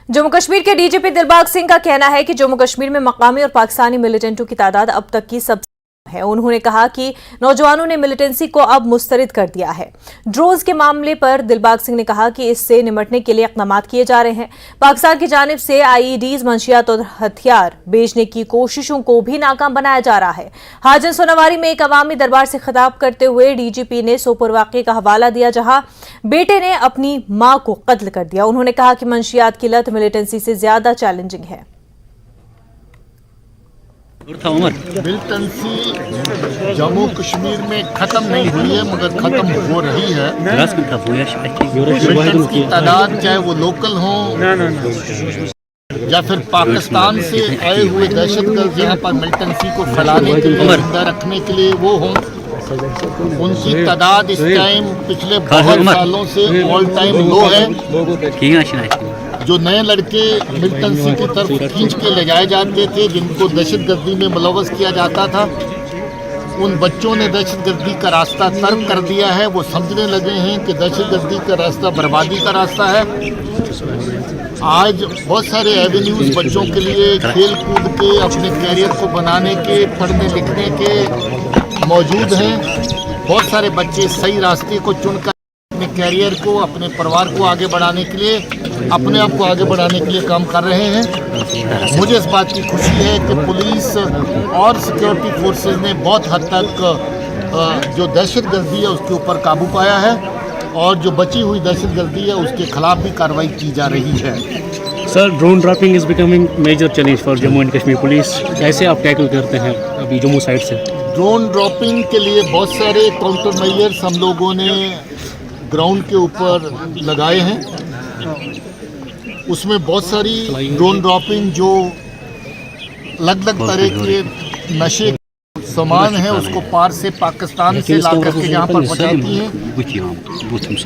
जम्मू कश्मीर के डीजीपी दिलबाग सिंह का कहना है कि जम्मू कश्मीर में मकामी और पाकिस्तानी मिलिटेंटों की तादाद अब तक की सबसे है। उन्होंने कहा कि नौजवानों ने मिलिटेंसी को अब मुस्तरद कर दिया है। ड्रोन्स के मामले पर दिलबाग सिंह ने कहा कि इससे निपटने के लिए इक़दाम किए जा रहे हैं। पाकिस्तान की जानिब से आईईडीज, मंशियात और हथियार बेचने की कोशिशों को भी नाकाम बनाया जा रहा है। हाजन सोनावारी में एक अवामी दरबार से खिताब करते हुए डीजीपी ने सोपुर वाक़े का हवाला दिया, जहां बेटे ने अपनी मां को कत्ल कर दिया। उन्होंने कहा कि मंशियात की लत मिलिटेंसी से ज्यादा चैलेंजिंग है। मिलिटेंसी जम्मू कश्मीर में खत्म नहीं हुई है, मगर खत्म हो रही है। मिलिटेंट्स की तादाद चाहे वो लोकल हो या फिर पाकिस्तान से आए हुए दहशतगर्द यहाँ पर मिलिटेंसी को फैलाने के लिए, जिंदा रखने के लिए वो हों, उनकी तादाद इस टाइम पिछले बहुत सालों से ऑल टाइम लो है। जो नए लड़के मिलिटेंसी की तरफ खींच के ले जाए जाते थे, जिनको दहशतगर्दी में मुलव्वस किया जाता था, उन बच्चों ने दहशतगर्दी का रास्ता तर्क कर दिया है। वो समझने लगे हैं कि दहशतगर्दी का रास्ता बर्बादी का रास्ता है। आज बहुत सारे एवेन्यूज बच्चों के लिए खेल कूद के, अपने कैरियर को बनाने के, पढ़ने लिखने के मौजूद हैं। बहुत सारे बच्चे सही रास्ते को चुनकर अपने कैरियर को, अपने परिवार को आगे बढ़ाने के लिए, अपने आप को आगे बढ़ाने के लिए काम कर रहे हैं। मुझे इस बात की खुशी है कि पुलिस और सिक्योरिटी फोर्सेस ने बहुत हद तक जो दहशतगर्दी है उसके ऊपर काबू पाया है, और जो बची हुई दहशतगर्दी है उसके खिलाफ भी कार्रवाई की जा रही है। Sir, drone dropping is becoming major challenge for Jammu and Kashmir police. कैसे आप टैकल करते हैं अभी जम्मू साइड से? ड्रोन ड्रॉपिंग के लिए बहुत सारे काउंटर मेजर्स हम लोगों ने ग्राउंड के ऊपर लगाए हैं। उसमें बहुत सारी ड्रोन ड्रॉपिंग जो अलग अलग तरह के नशे सामान है उसको पार से पाकिस्तान से ला करके यहाँ पर पहुँचाती हैं,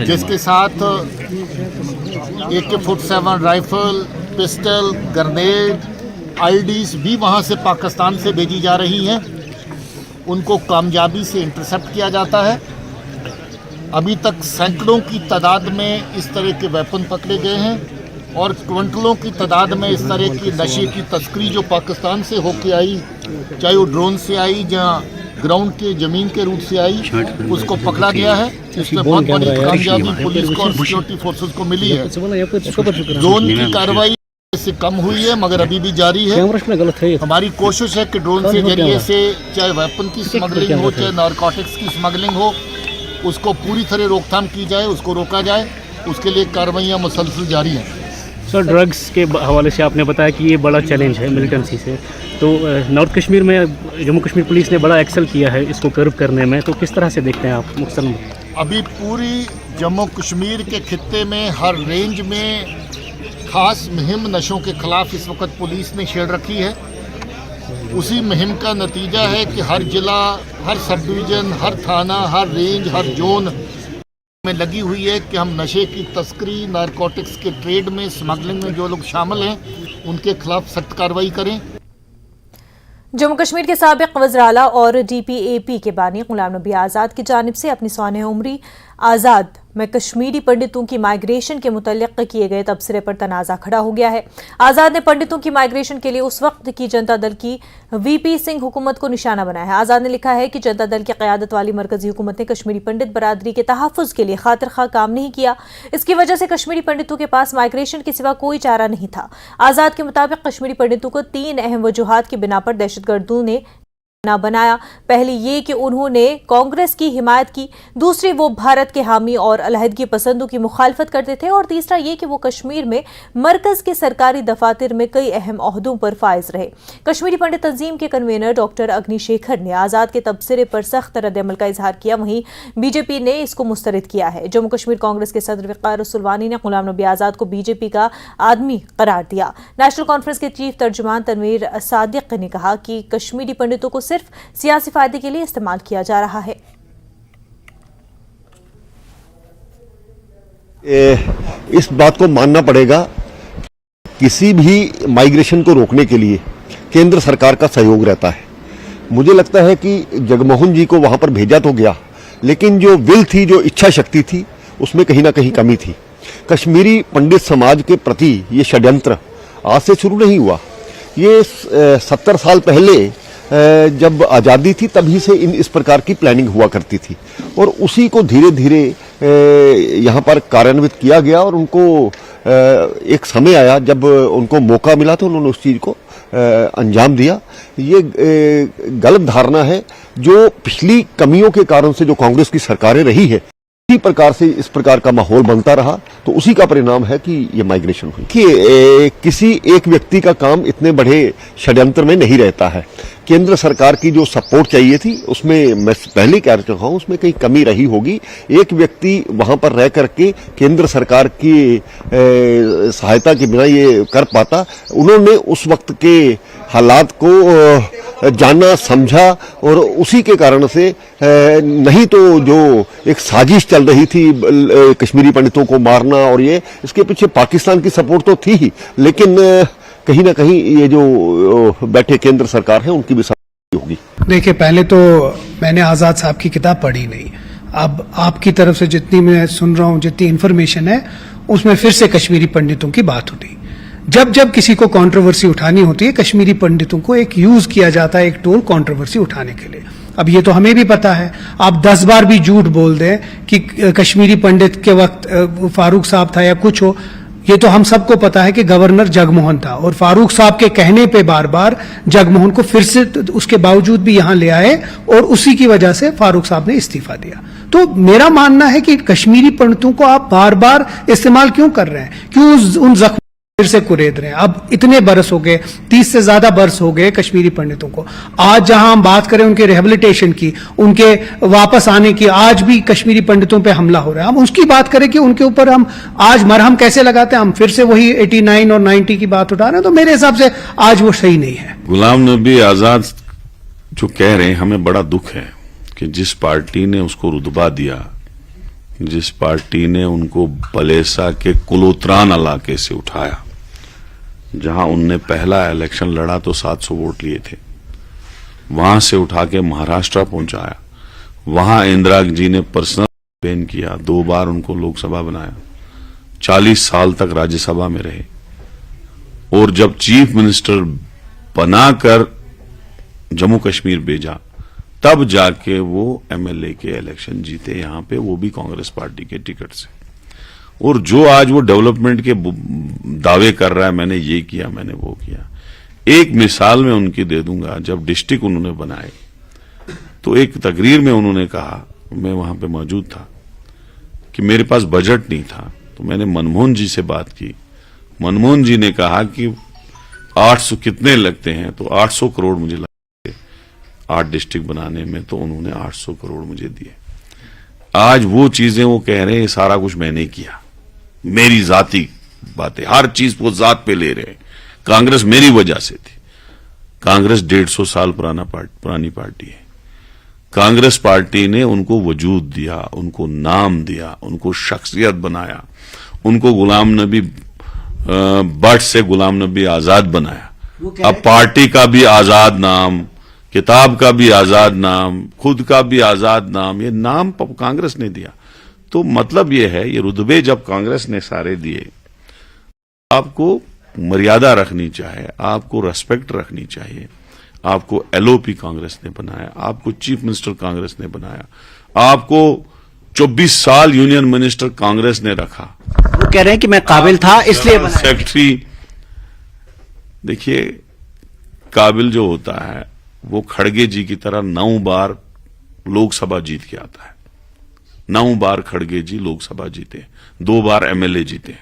जिसके साथ AK-47 rifle, pistol, grenade, IEDs भी वहाँ से पाकिस्तान से भेजी जा रही हैं। उनको कामयाबी से इंटरसेप्ट किया जाता है। अभी तक सैकड़ों की तादाद में इस तरह के वेपन पकड़े गए हैं, और क्विंटलों की तादाद में इस तरह की नशे की तस्करी जो पाकिस्तान से होके आई, चाहे वो ड्रोन से आई या ग्राउंड के ज़मीन के रूट से आई, उसको पकड़ा गया है। इसमें बहुत बड़ी कामयाबी पुलिस को और सिक्योरिटी फोर्सेस को मिली है। ड्रोन की कार्रवाई से कम हुई है, मगर अभी भी जारी है। हमारी कोशिश है कि ड्रोन के जरिए से चाहे वेपन की स्मगलिंग हो, चाहे नारकोटिक्स की स्मगलिंग हो, उसको पूरी तरह रोकथाम की जाए, उसको रोका जाए। उसके लिए कार्रवाइयाँ मुसलसल जारी हैं। सर, ड्रग्स के हवाले से आपने बताया कि ये बड़ा चैलेंज है मिलिटेंसी से, तो नॉर्थ कश्मीर में जम्मू कश्मीर पुलिस ने बड़ा एक्सेल किया है इसको कर्व करने में, तो किस तरह से देखते हैं आप मुख्तसर में? अभी पूरी जम्मू कश्मीर के खित्ते में हर रेंज में खास मुहिम नशों के खिलाफ इस वक्त पुलिस ने छेड़ रखी है। उसी मुहिम का नतीजा है कि हर जिला, हर सब डिवीज़न, हर थाना, हर रेंज, हर जोन में लगी हुई है कि हम नशे की तस्करी, नारकोटिक्स के ट्रेड में, स्मगलिंग में जो लोग शामिल हैं उनके खिलाफ सख्त कार्रवाई करें। जम्मू कश्मीर के साबिक वज़ीर आला और DPAP के बानी गुलाम नबी आज़ाद की जानिब से अपनी सानह उम्री आज़ाद में कश्मीरी पंडितों की माइग्रेशन के मुतल्लिक़ किए गए तबसरे पर तनाज़ा खड़ा हो गया है। आज़ाद ने पंडितों की माइग्रेशन के लिए उस वक्त की जनता दल की VP सिंह हुकूमत को निशाना बनाया है। आज़ाद ने लिखा है कि जनता दल की क़यादत वाली मरकजी हुकूमत ने कश्मीरी पंडित बरादरी के तहफ़्फ़ुज़ के लिए खातिर खा काम नहीं किया। इसकी वजह से कश्मीरी पंडितों के पास माइग्रेशन के सिवा कोई चारा नहीं था। आज़ाद के मुताबिक कश्मीरी पंडितों को 3 अहम वजूहात की बिना पर दहशतगर्दों ने ना बनाया। पहली ये कि उन्होंने कांग्रेस की हिमायत की, दूसरी वो भारत के हामी और अलहदगी पसंदों की मुखालफत करते थे, और तीसरा ये कि वो कश्मीर में मरकज के सरकारी दफातर में कई अहम ओहदों पर फाइज रहे। कश्मीरी पंडित तंजीम के कन्वीनर डॉक्टर अग्निशेखर ने आज़ाद के तबसरे पर सख्त रद्द-ए-अमल का इजहार किया। वहीं BJP ने इसको मुस्तरद किया है। जम्मू कश्मीर कांग्रेस के सदर वक़ार रसूलवानी ने गुलाम नबी आज़ाद को BJP का आदमी करार दिया। नेशनल कॉन्फ्रेंस के चीफ तर्जुमान तनवीर सादिक ने कहा कि कश्मीरी पंडितों को सिर्फ सियासी फायदे के लिए इस्तेमाल किया जा रहा है। इस बात को मानना पड़ेगा, किसी भी माइग्रेशन को रोकने के लिए केंद्र सरकार का सहयोग रहता है। मुझे लगता है कि जगमोहन जी को वहां पर भेजा तो गया, लेकिन जो विल थी, जो इच्छा शक्ति थी, उसमें कहीं ना कहीं कमी थी। कश्मीरी पंडित समाज के प्रति ये षड्यंत्र आज से शुरू नहीं हुआ। ये 70 साल पहले जब आज़ादी थी तभी से इस प्रकार की प्लानिंग हुआ करती थी और उसी को धीरे धीरे यहाँ पर कार्यान्वित किया गया और उनको एक समय आया जब उनको मौका मिला तो उन्होंने उस चीज़ को अंजाम दिया। ये गलत धारणा है जो पिछली कमियों के कारण से जो कांग्रेस की सरकारें रही है, इसी प्रकार से इस प्रकार का माहौल बनता रहा तो उसी का परिणाम है कि ये माइग्रेशन हुई। कि किसी एक व्यक्ति का काम इतने बड़े षड्यंत्र में नहीं रहता है। केंद्र सरकार की जो सपोर्ट चाहिए थी उसमें मैं पहले कह चुका हूं, उसमें कहीं कमी रही होगी। एक व्यक्ति वहां पर रह करके केंद्र सरकार की सहायता के बिना ये कर पाता। उन्होंने उस वक्त के हालात को जाना समझा और उसी के कारण से नहीं तो जो एक साजिश चल रही थी कश्मीरी पंडितों को मारना और ये, इसके पीछे पाकिस्तान की सपोर्ट तो थी ही, लेकिन कहीं ना कहीं ये जो बैठे केंद्र सरकार है उनकी भी सपोर्ट होगी। देखिए, पहले तो मैंने आज़ाद साहब की किताब पढ़ी नहीं। अब आपकी तरफ से जितनी मैं सुन रहा हूं, जितनी इन्फॉर्मेशन है, उसमें फिर से कश्मीरी पंडितों की बात उठी। जब जब किसी को कंट्रोवर्सी उठानी होती है, कश्मीरी पंडितों को एक यूज किया जाता है, एक टूल कंट्रोवर्सी उठाने के लिए। अब ये तो हमें भी पता है, आप 10 बार भी झूठ बोल दें कि कश्मीरी पंडित के वक्त फारूक साहब था या कुछ हो, ये तो हम सबको पता है कि गवर्नर जगमोहन था और फारूक साहब के कहने पे बार बार जगमोहन को फिर से उसके बावजूद भी यहां ले आए और उसी की वजह से फारूक साहब ने इस्तीफा दिया। तो मेरा मानना है कि कश्मीरी पंडितों को आप बार बार इस्तेमाल क्यों कर रहे हैं, क्यों उन जख्म फिर से कुरेद रहे हैं। अब इतने बरस हो गए, 30 से ज्यादा बरस हो गए कश्मीरी पंडितों को। आज जहां हम बात करें उनके रिहेबिलिटेशन की, उनके वापस आने की, आज भी कश्मीरी पंडितों पे हमला हो रहा है। हम उसकी बात करें कि उनके ऊपर हम आज मरहम कैसे लगाते हैं, हम फिर से वही 89 और 90 की बात उठा रहे हैं। तो मेरे हिसाब से आज वो सही नहीं है। गुलाम नबी आजाद जो कह रहे हैं, हमें बड़ा दुख है कि जिस पार्टी ने उसको रुतबा दिया, जिस पार्टी ने उनको बलेसा के कुलोत्रान इलाके से उठाया, जहां उनने पहला इलेक्शन लड़ा तो 700 वोट लिए थे, वहां से उठा के महाराष्ट्र पहुंचाया, वहां इंदिरा जी ने पर्सनल कैंपेन किया, 2 बार उनको लोकसभा बनाया, 40 साल तक राज्यसभा में रहे और जब चीफ मिनिस्टर बनाकर जम्मू कश्मीर भेजा तब जाके वो एमएलए के इलेक्शन जीते यहां पे, वो भी कांग्रेस पार्टी के टिकट से। और जो आज वो डेवलपमेंट के दावे कर रहा है, मैंने ये किया, मैंने वो किया। एक मिसाल मैं उनकी दे दूंगा, जब डिस्ट्रिक्ट उन्होंने बनाए तो एक तकरीर में उन्होंने कहा, मैं वहां पे मौजूद था, कि मेरे पास बजट नहीं था, तो मैंने मनमोहन जी से बात की। मनमोहन जी ने कहा कि 800 कितने लगते हैं, तो 800 करोड़ मुझे लगे 8 डिस्ट्रिक्ट बनाने में, तो उन्होंने 800 करोड़ मुझे दिए। आज वो चीजें वो कह रहे हैं सारा कुछ मैंने किया, मेरी जाती बातें, हर चीज वो जात पे ले रहे हैं। कांग्रेस मेरी वजह से थी। कांग्रेस 150 साल पुरानी पार्टी है। कांग्रेस पार्टी ने उनको वजूद दिया, उनको नाम दिया, उनको शख्सियत बनाया, उनको गुलाम नबी भट्ट से गुलाम नबी आजाद बनाया। अब पार्टी का भी आजाद नाम, किताब का भी आजाद नाम, खुद का भी आजाद नाम, ये नाम कांग्रेस ने दिया। तो मतलब ये है, ये रुतबे जब कांग्रेस ने सारे दिए, आपको मर्यादा रखनी चाहिए, आपको रेस्पेक्ट रखनी चाहिए। आपको एलओपी कांग्रेस ने बनाया, आपको चीफ मिनिस्टर कांग्रेस ने बनाया, आपको 24 साल यूनियन मिनिस्टर कांग्रेस ने रखा। वो कह रहे हैं कि मैं काबिल था इसलिए बनाया। सेक्रेटरी, देखिए काबिल जो होता है वो खड़गे जी की तरह 9 बार लोकसभा जीत के आता है। 9 बार खड़गे जी लोकसभा जीते, 2 बार एमएलए जीते।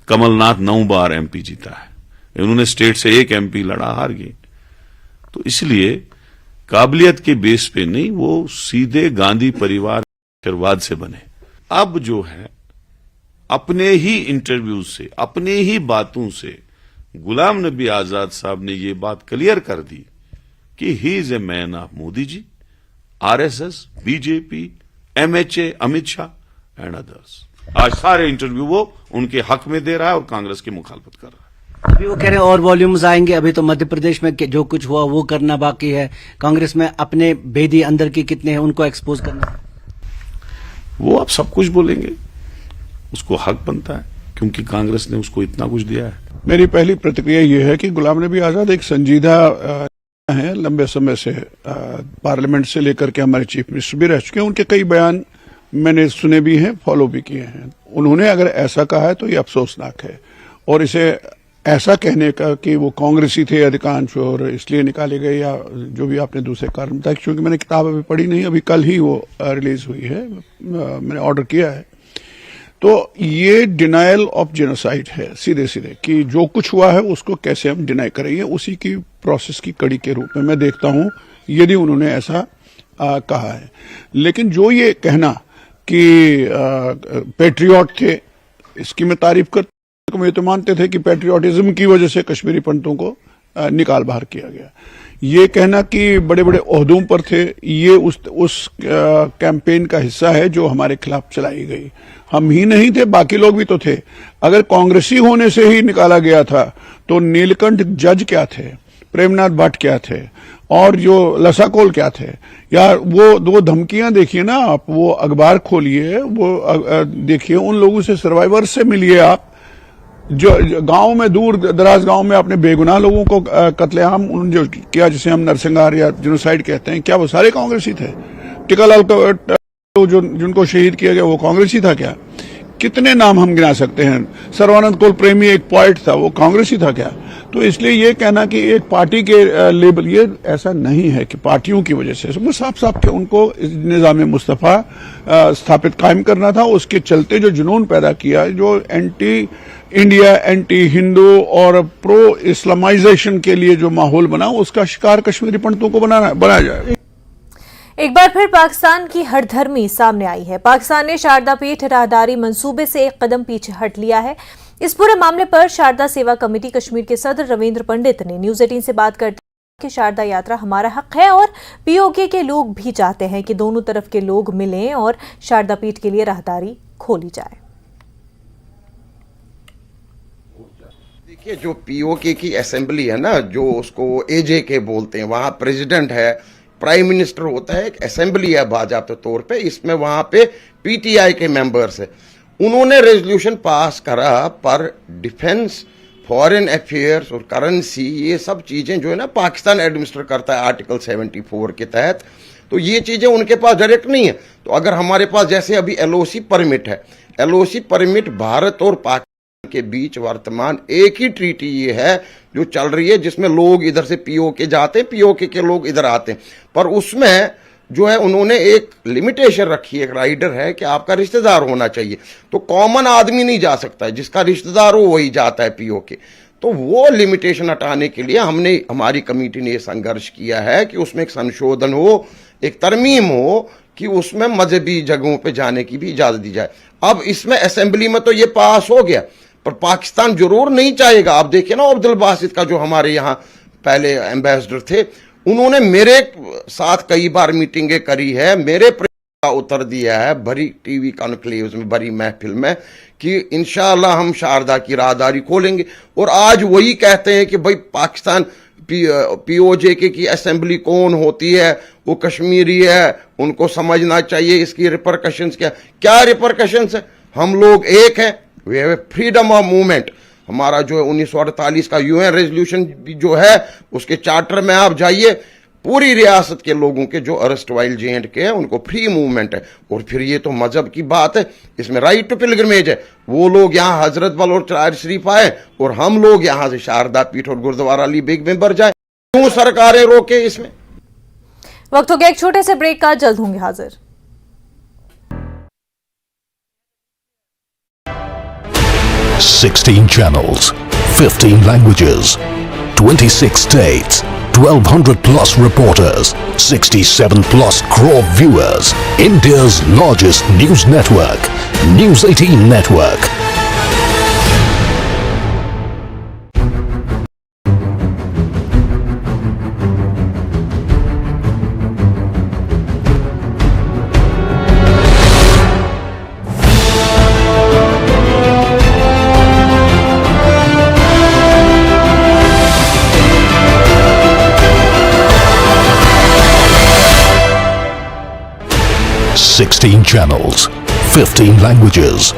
कमलनाथ 9 बार एमपी जीता है, इन्होंने स्टेट से 1 एमपी लड़ा, हार गए। तो इसलिए काबिलियत के बेस पे नहीं, वो सीधे गांधी परिवार आशीर्वाद से बने। अब जो है अपने ही इंटरव्यू से, अपने ही बातों से गुलाम नबी आजाद साहब ने ये बात क्लियर कर दी कि he is a man of Modi ji, RSS, BJP, MHA, Amit Shah and others. आज सारे इंटरव्यू वो उनके हक में दे रहा है और कांग्रेस की मुखालफत कर रहा है। अभी वो कह रहे हैं और वॉल्यूम्स आएंगे, अभी तो मध्य प्रदेश में जो कुछ हुआ वो करना बाकी है, कांग्रेस में अपने भेदी अंदर के कितने हैं उनको एक्सपोज करना है। वो आप सब कुछ बोलेंगे, उसको हक बनता है, क्योंकि कांग्रेस ने उसको इतना कुछ दिया है। मेरी पहली प्रतिक्रिया ये है कि गुलाम नबी आजाद एक संजीदा हैं, लंबे समय से पार्लियामेंट से लेकर के हमारे चीफ मिनिस्टर भी रह चुके हैं। उनके कई बयान मैंने सुने भी हैं, फॉलो भी किए हैं। उन्होंने अगर ऐसा कहा है तो ये अफसोसनाक है, और इसे ऐसा कहने का कि वो कांग्रेसी थे अधिकांश और इसलिए निकाले गए, या जो भी आपने दूसरे कारण बताया, क्योंकि मैंने किताब अभी पढ़ी नहीं, अभी कल ही वो रिलीज हुई है, मैंने ऑर्डर किया है। तो ये डिनायल ऑफ जेनोसाइड है सीधे सीधे, कि जो कुछ हुआ है उसको कैसे हम डिनाई करें, ये उसी की प्रोसेस की कड़ी के रूप में मैं देखता हूं, यदि उन्होंने ऐसा कहा है। लेकिन जो ये कहना कि पैट्रियट थे, इसकी मैं तारीफ करता हूं। ये तो मानते थे कि पैट्रियटिज्म की वजह से कश्मीरी पंडितों को निकाल बाहर किया गया। ये कहना कि बड़े बड़े ओहदों पर थे, ये उस कैंपेन का हिस्सा है जो हमारे खिलाफ चलाई गई। हम ही नहीं थे, बाकी लोग भी तो थे। अगर कांग्रेसी होने से ही निकाला गया था तो नीलकंठ जज क्या थे, प्रेमनाथ भट्ट क्या थे, और जो लसाकोल क्या थे। यार वो दो धमकियां देखिए ना आप, वो अखबार खोलिए, वो देखिए, उन लोगों से, सर्वाइवर से मिलिए आप, जो गांव में, दूर दराज गांव में अपने बेगुनाह लोगों को कत्लेआम उन्होंने जो किया, जिसे हम नरसंहार या जेनोसाइड कहते हैं, क्या वो सारे कांग्रेसी थे? टिकालाल को जो जिनको शहीद किया गया वो कांग्रेसी था क्या? कितने नाम हम गिना सकते हैं? सर्वानंद कोल प्रेमी एक पोएट था, वो कांग्रेसी था क्या? तो इसलिए ये कहना कि एक पार्टी के लेबल, ये ऐसा नहीं है कि पार्टियों की वजह से, वो साफ साफ के उनको निजाम मुस्तफा स्थापित कायम करना था। उसके चलते जो जुनून पैदा किया, जो एंटी इंडिया, एंटी हिंदू और प्रो इस्लामाइजेशन के लिए जो माहौल बना, उसका शिकार कश्मीरी पंडितों को बनाया जाए। एक बार फिर पाकिस्तान की हठधर्मी सामने आई है। पाकिस्तान ने शारदा पीठ राहदारी मंसूबे से एक कदम पीछे हट लिया है। इस पूरे मामले पर शारदा सेवा कमेटी कश्मीर के सदर रविंद्र पंडित ने न्यूज 18 से बात करते कि शारदा यात्रा हमारा हक है और पीओके के लोग भी चाहते हैं कि दोनों तरफ के लोग मिलें और शारदा पीठ के लिए राहदारी खोली जाए। देखिए, जो पीओके की असेंबली है ना, जो उसको एजेके बोलते हैं, वहां प्रेसिडेंट है, प्राइम मिनिस्टर होता है, एक असेंबली है बाज़ाब्ते तौर पे। इसमें वहां पे पीटीआई के मेंबर्स है। उन्होंने रेजोल्यूशन पास करा पर डिफेंस, फॉरेन अफेयर्स और करेंसी, ये सब चीजें जो है ना पाकिस्तान एडमिनिस्टर करता है आर्टिकल 74 के तहत। तो ये चीजें उनके पास डायरेक्ट नहीं है। तो अगर हमारे पास जैसे अभी एलओसी परमिट है, एलओसी परमिट भारत और पाकिस्तान के बीच वर्तमान एक ही ट्रीटी ये है जो चल रही है, जिसमें लोग इधर से पीओके जाते हैं, पीओके के लोग इधर आते हैं। पर उसमें जो है उन्होंने एक लिमिटेशन रखी है, एक राइडर है कि आपका रिश्तेदार होना चाहिए। तो कॉमन आदमी नहीं जा सकता है, जिसका रिश्तेदार हो वही जाता है पीओके। तो वो लिमिटेशन हटाने के लिए हमारी कमेटी ने संघर्ष किया है कि उसमें एक संशोधन हो, एक तरमीम हो कि उसमें मजहबी जगहों पे जाने की भी इजाजत दी जाए। अब इसमें असेंबली में तो ये पास हो गया, पर पाकिस्तान जरूर नहीं चाहेगा। आप देखिए ना, अब्दुल बासित का जो हमारे यहाँ पहले एम्बेसडर थे, उन्होंने मेरे साथ कई बार मीटिंगें करी है, मेरे का उत्तर दिया है भरी टीवी कॉन्क्लेव्स में, भरी महफिल में, कि इंशाअल्लाह हम शारदा की राहदारी खोलेंगे। और आज वही कहते हैं कि भाई पाकिस्तान पीओजेके की असेंबली कौन होती है, वो कश्मीरी है, उनको समझना चाहिए इसकी रिपरकशंस क्या रिपरकशंस है। हम लोग एक हैं, we have freedom of movement. हमारा जो है 1948 का यूएन रेजोल्यूशन जो है, उसके चार्टर में आप जाइए, पूरी रियासत के लोगों के जो अरेस्ट वाइल J&K के हैं उनको फ्री मूवमेंट है। और फिर ये तो मजहब की बात है, इसमें राइट टू पिलग्रिमेज है। वो लोग यहाँ हजरत बल और चार शरीफ आए और हम लोग यहाँ से शारदा पीठ और गुरुद्वारा अली बेग में बर जाए, क्यों सरकारें रोके इसमें? वक्त हो गया एक छोटे से ब्रेक का, जल्द होंगे हाजिर। Sixteen channels, 15 languages, 26 states, 1200 plus reporters, 67 plus crore viewers. India's largest news network, News 18 Network. Sixteen channels, 15 languages,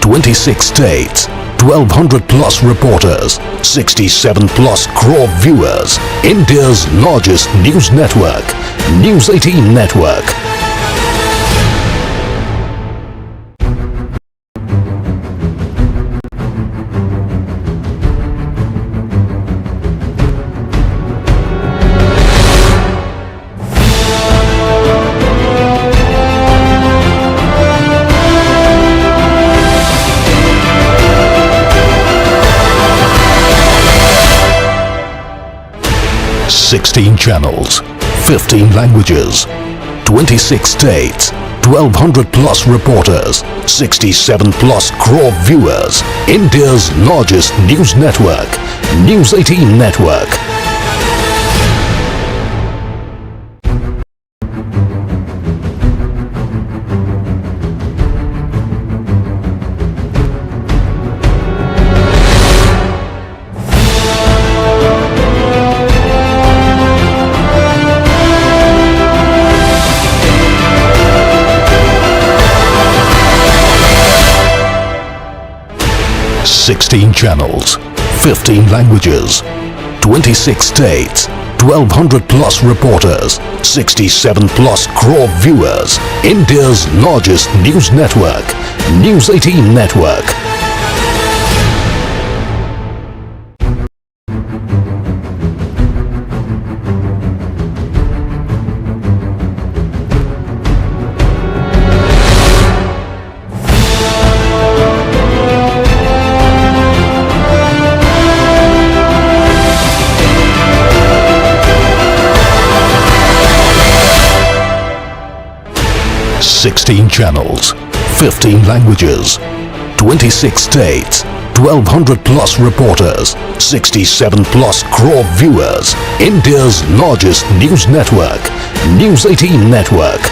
26 states, 1200 plus reporters, 67 plus crore viewers. India's largest news network, News 18 Network. Sixteen channels, 15 languages, 26 states, 1200 plus reporters, 67 plus crore viewers. India's largest news network, News 18 Network. Sixteen channels, 15 languages, 26 states, 1200 plus reporters, 67 plus crore viewers. India's largest news network, News 18 Network. Sixteen channels, 15 languages, 26 states, 1200 plus reporters, 67 plus crore viewers. India's largest news network, News 18 Network.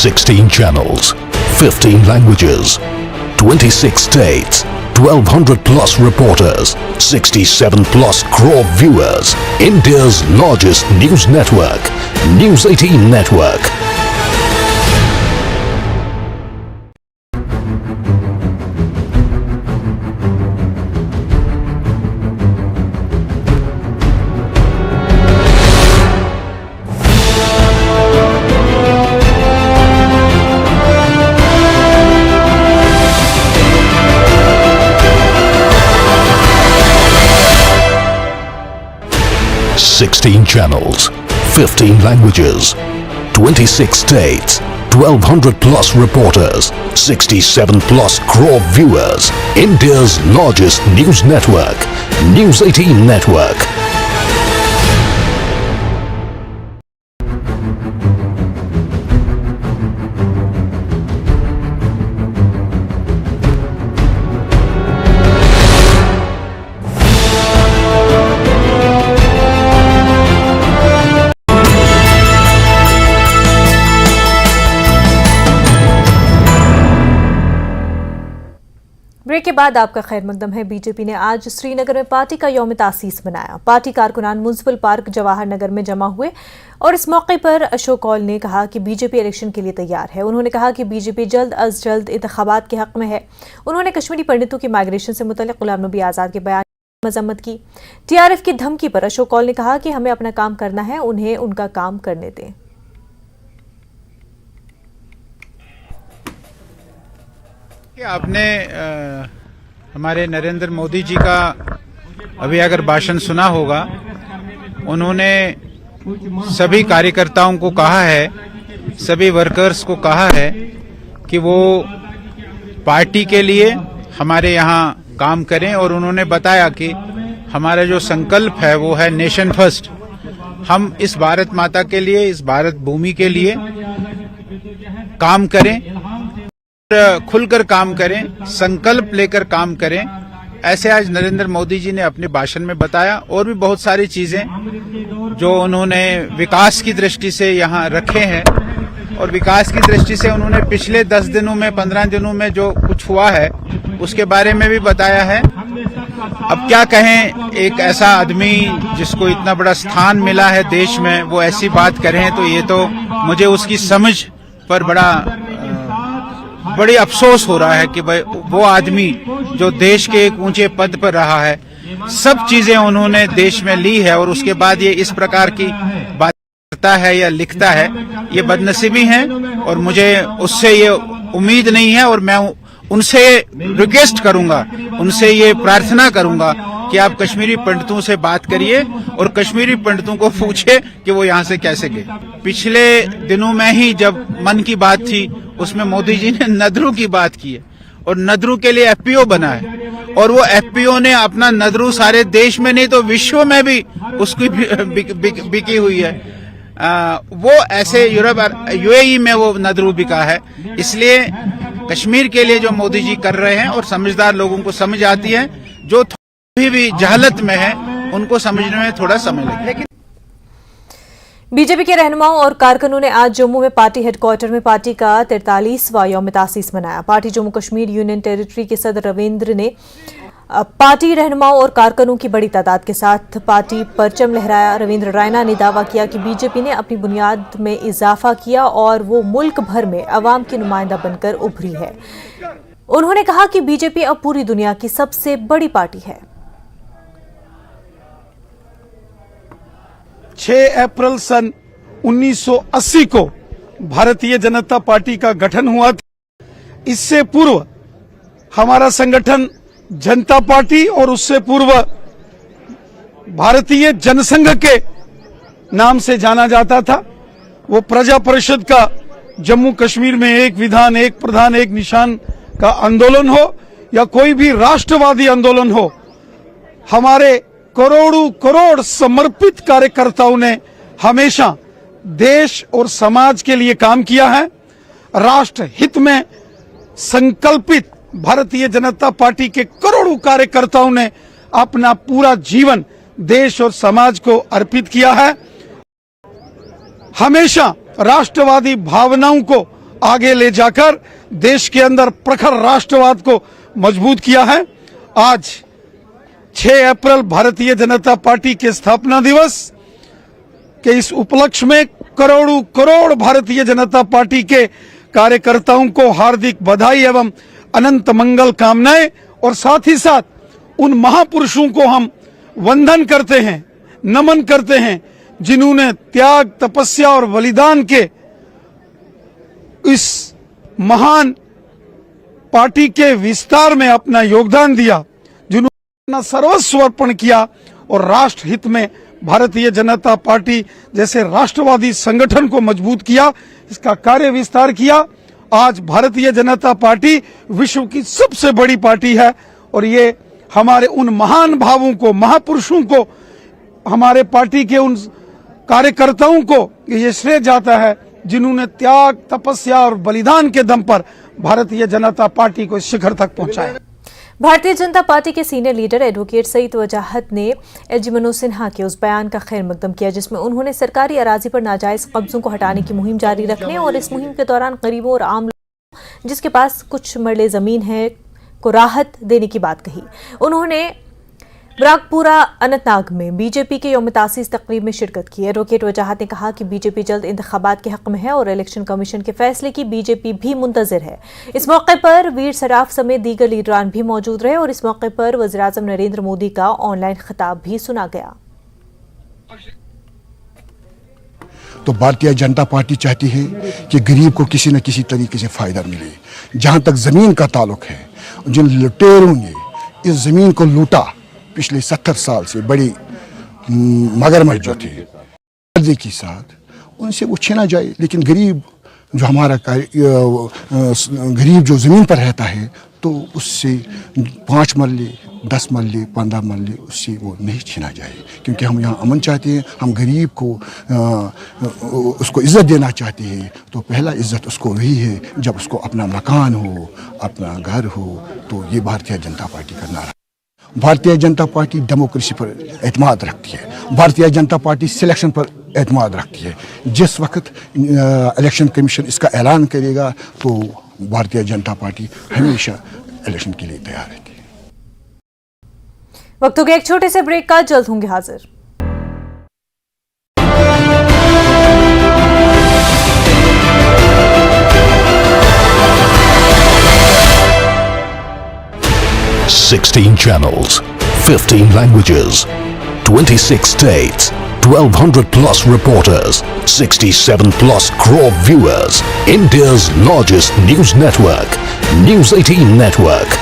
Sixteen channels, 15 languages, 26 states, 1200 plus reporters, 67 plus crore viewers. India's largest news network, News 18 Network. Sixteen channels, 15 languages, 26 states, 1200 plus reporters, 67 plus crore viewers. India's largest news network, News 18 Network. Break के बाद आपका खैर मकदम है। BJP ने आज श्रीनगर में party का यौम तासीस मनाया। Party कारकुनान municipal park Jawahar Nagar में जमा हुए और इस मौके पर अशोक कौल ने कहा कि बीजेपी इलेक्शन के लिए तैयार है। उन्होंने कहा कि बीजेपी जल्द अज जल्द इंतखाबात के हक में है। उन्होंने कश्मीरी पंडितों की माइग्रेशन से मुतल्लिक गुलाम नबी आज़ाद के बयान की मजम्मत की। टीआरएफ की धमकी पर अशोक कौल ने कहा कि हमें अपना काम करना है, उन्हें उनका काम करने दें। आपने हमारे नरेंद्र मोदी जी का अभी अगर भाषण सुना होगा, उन्होंने सभी कार्यकर्ताओं को कहा है, सभी वर्कर्स को कहा है कि वो पार्टी के लिए हमारे यहाँ काम करें और उन्होंने बताया कि हमारा जो संकल्प है वो है नेशन फर्स्ट। हम इस भारत माता के लिए, इस भारत भूमि के लिए काम करें, खुलकर काम करें, संकल्प लेकर काम करें ऐसे आज नरेंद्र मोदी जी ने अपने भाषण में बताया, और भी बहुत सारी चीजें जो उन्होंने विकास की दृष्टि से यहाँ रखे हैं, और विकास की दृष्टि से उन्होंने पिछले 10 दिनों में 15 दिनों में जो कुछ हुआ है उसके बारे में भी बताया है। अब क्या कहें, एक ऐसा आदमी जिसको इतना बड़ा स्थान मिला है देश में, वो ऐसी बात करें तो ये तो मुझे उसकी समझ पर बड़ी अफसोस हो रहा है कि भाई वो आदमी जो देश के एक ऊंचे पद पर रहा है, सब चीजें उन्होंने देश में ली है, और उसके बाद ये इस प्रकार की बात करता है या लिखता है, ये बदनसीबी है। और मुझे उससे ये उम्मीद नहीं है, और मैं उनसे रिक्वेस्ट करूंगा, उनसे ये प्रार्थना करूंगा कि आप कश्मीरी पंडितों से बात करिए और कश्मीरी पंडितों को पूछे कि वो यहाँ से कैसे गए। पिछले दिनों में ही जब मन की बात थी उसमें मोदी जी ने नदरू की बात की है, और नदरू के लिए एफपीओ बना है, और वो एफपीओ ने अपना नदरू सारे देश में नहीं तो विश्व में भी उसकी बिकी हुई है। वो ऐसे यूएई में वो नदरू बिका है। इसलिए कश्मीर के लिए जो मोदी जी कर रहे हैं, और समझदार लोगों को समझ आती है, जो थोड़ी भी जहालत में है उनको समझने में थोड़ा समय लगेगा। बीजेपी के रहनुमाओं और कारकुनों ने आज जम्मू में पार्टी हेडक्वार्टर में पार्टी का 43वां यौम तासीस मनाया। Party Jammu Kashmir union territory के सदर रविंद्र ने पार्टी रहनुमाओं और कारकुनों की बड़ी तादाद के साथ पार्टी परचम लहराया। रविंद्र रायना ने दावा किया कि बीजेपी ने अपनी बुनियाद में इजाफा किया और वो मुल्क भर में अवाम की नुमाइंदा बनकर उभरी है। उन्होंने कहा कि बीजेपी अब पूरी दुनिया की सबसे बड़ी पार्टी है। 6 अप्रैल सन 1980 को भारतीय जनता पार्टी का गठन हुआ था। इससे पूर्व हमारा संगठन जनता पार्टी और उससे पूर्व भारतीय जनसंघ के नाम से जाना जाता था। वो प्रजा परिषद का जम्मू कश्मीर में एक विधान एक प्रधान एक निशान का आंदोलन हो या कोई भी राष्ट्रवादी आंदोलन हो, हमारे करोड़ों करोड़ समर्पित कार्यकर्ताओं ने हमेशा देश और समाज के लिए काम किया है। राष्ट्र हित में संकल्पित भारतीय जनता पार्टी के करोड़ों कार्यकर्ताओं ने अपना पूरा जीवन देश और समाज को अर्पित किया है। हमेशा राष्ट्रवादी भावनाओं को आगे ले जाकर देश के अंदर प्रखर राष्ट्रवाद को मजबूत किया है। आज 6 अप्रैल भारतीय जनता पार्टी के स्थापना दिवस के इस उपलक्ष्य में करोड़ों करोड़ भारतीय जनता पार्टी के कार्यकर्ताओं को हार्दिक बधाई एवं अनंत मंगल कामनाएं, और साथ ही साथ उन महापुरुषों को हम वंदन करते हैं, नमन करते हैं, जिन्होंने त्याग तपस्या और बलिदान के इस महान पार्टी के विस्तार में अपना योगदान दिया, जिन्होंने अपना सर्वस्व अर्पण किया और राष्ट्र हित में भारतीय जनता पार्टी जैसे राष्ट्रवादी संगठन को मजबूत किया, इसका कार्य विस्तार किया। आज भारतीय जनता पार्टी विश्व की सबसे बड़ी पार्टी है, और ये हमारे उन महान भावों को, महापुरुषों को, हमारे पार्टी के उन कार्यकर्ताओं को ये श्रेय जाता है जिन्होंने त्याग तपस्या और बलिदान के दम पर भारतीय जनता पार्टी को इस शिखर तक पहुंचाया। भारतीय जनता पार्टी के सीनियर लीडर एडवोकेट सईद वजाहत ने एलजी मनोज सिन्हा के उस बयान का खैर मकदम किया जिसमें उन्होंने सरकारी अराजी पर नाजायज कब्जों को हटाने की मुहिम जारी रखने और इस मुहिम के दौरान गरीबों और आम लोगों जिसके पास कुछ मरले जमीन है को राहत देने की बात कही। उन्होंने बराकपुरा अनंतनाग में बीजेपी के यौम तासीस तकरीब में शिरकत की। एडवोकेट वजाहत ने कहा कि बीजेपी जल्द इंतखाबात के हक में है और इलेक्शन कमीशन के फैसले की बीजेपी भी मुंतजिर है। इस मौके पर वीर सराफ समेत दीगर लीडरान भी मौजूद रहे और इस मौके पर वज़ीर-ए-आज़म नरेंद्र मोदी का ऑनलाइन खिताब भी सुना गया। तो भारतीय जनता पार्टी चाहती है कि गरीब को किसी न किसी तरीके से फायदा मिले। जहां तक जमीन का ताल्लुक है, जिन लुटेरों ने इस जमीन को लूटा पिछले 70 साल से, बड़ी मगरमच्छ जो थे कर्जे के साथ, उनसे वो छीना जाए। लेकिन गरीब जो हमारा गरीब जो जमीन पर रहता है, तो उससे 5 मरले 10 मरले 15 मरले उससे वो नहीं छीना जाए, क्योंकि हम यहाँ अमन चाहते हैं। हम गरीब को उसको इज्जत देना चाहते हैं। तो पहला इज्जत उसको वही है जब उसको अपना मकान हो, अपना घर हो। तो ये भारतीय जनता पार्टी का नारा। भारतीय जनता पार्टी डेमोक्रेसी पर एतमाद रखती है, भारतीय जनता पार्टी सिलेक्शन पर एतमाद रखती है। जिस वक्त इलेक्शन कमीशन इसका ऐलान करेगा तो भारतीय जनता पार्टी हमेशा इलेक्शन के लिए तैयार रहती है। वक्त हो गया एक छोटे से ब्रेक का, जल्द होंगे हाजिर। $16 channels, 15 languages, 26 states, 1,200 plus reporters, 67 plus crore viewers. India's largest news network, News 18 Network.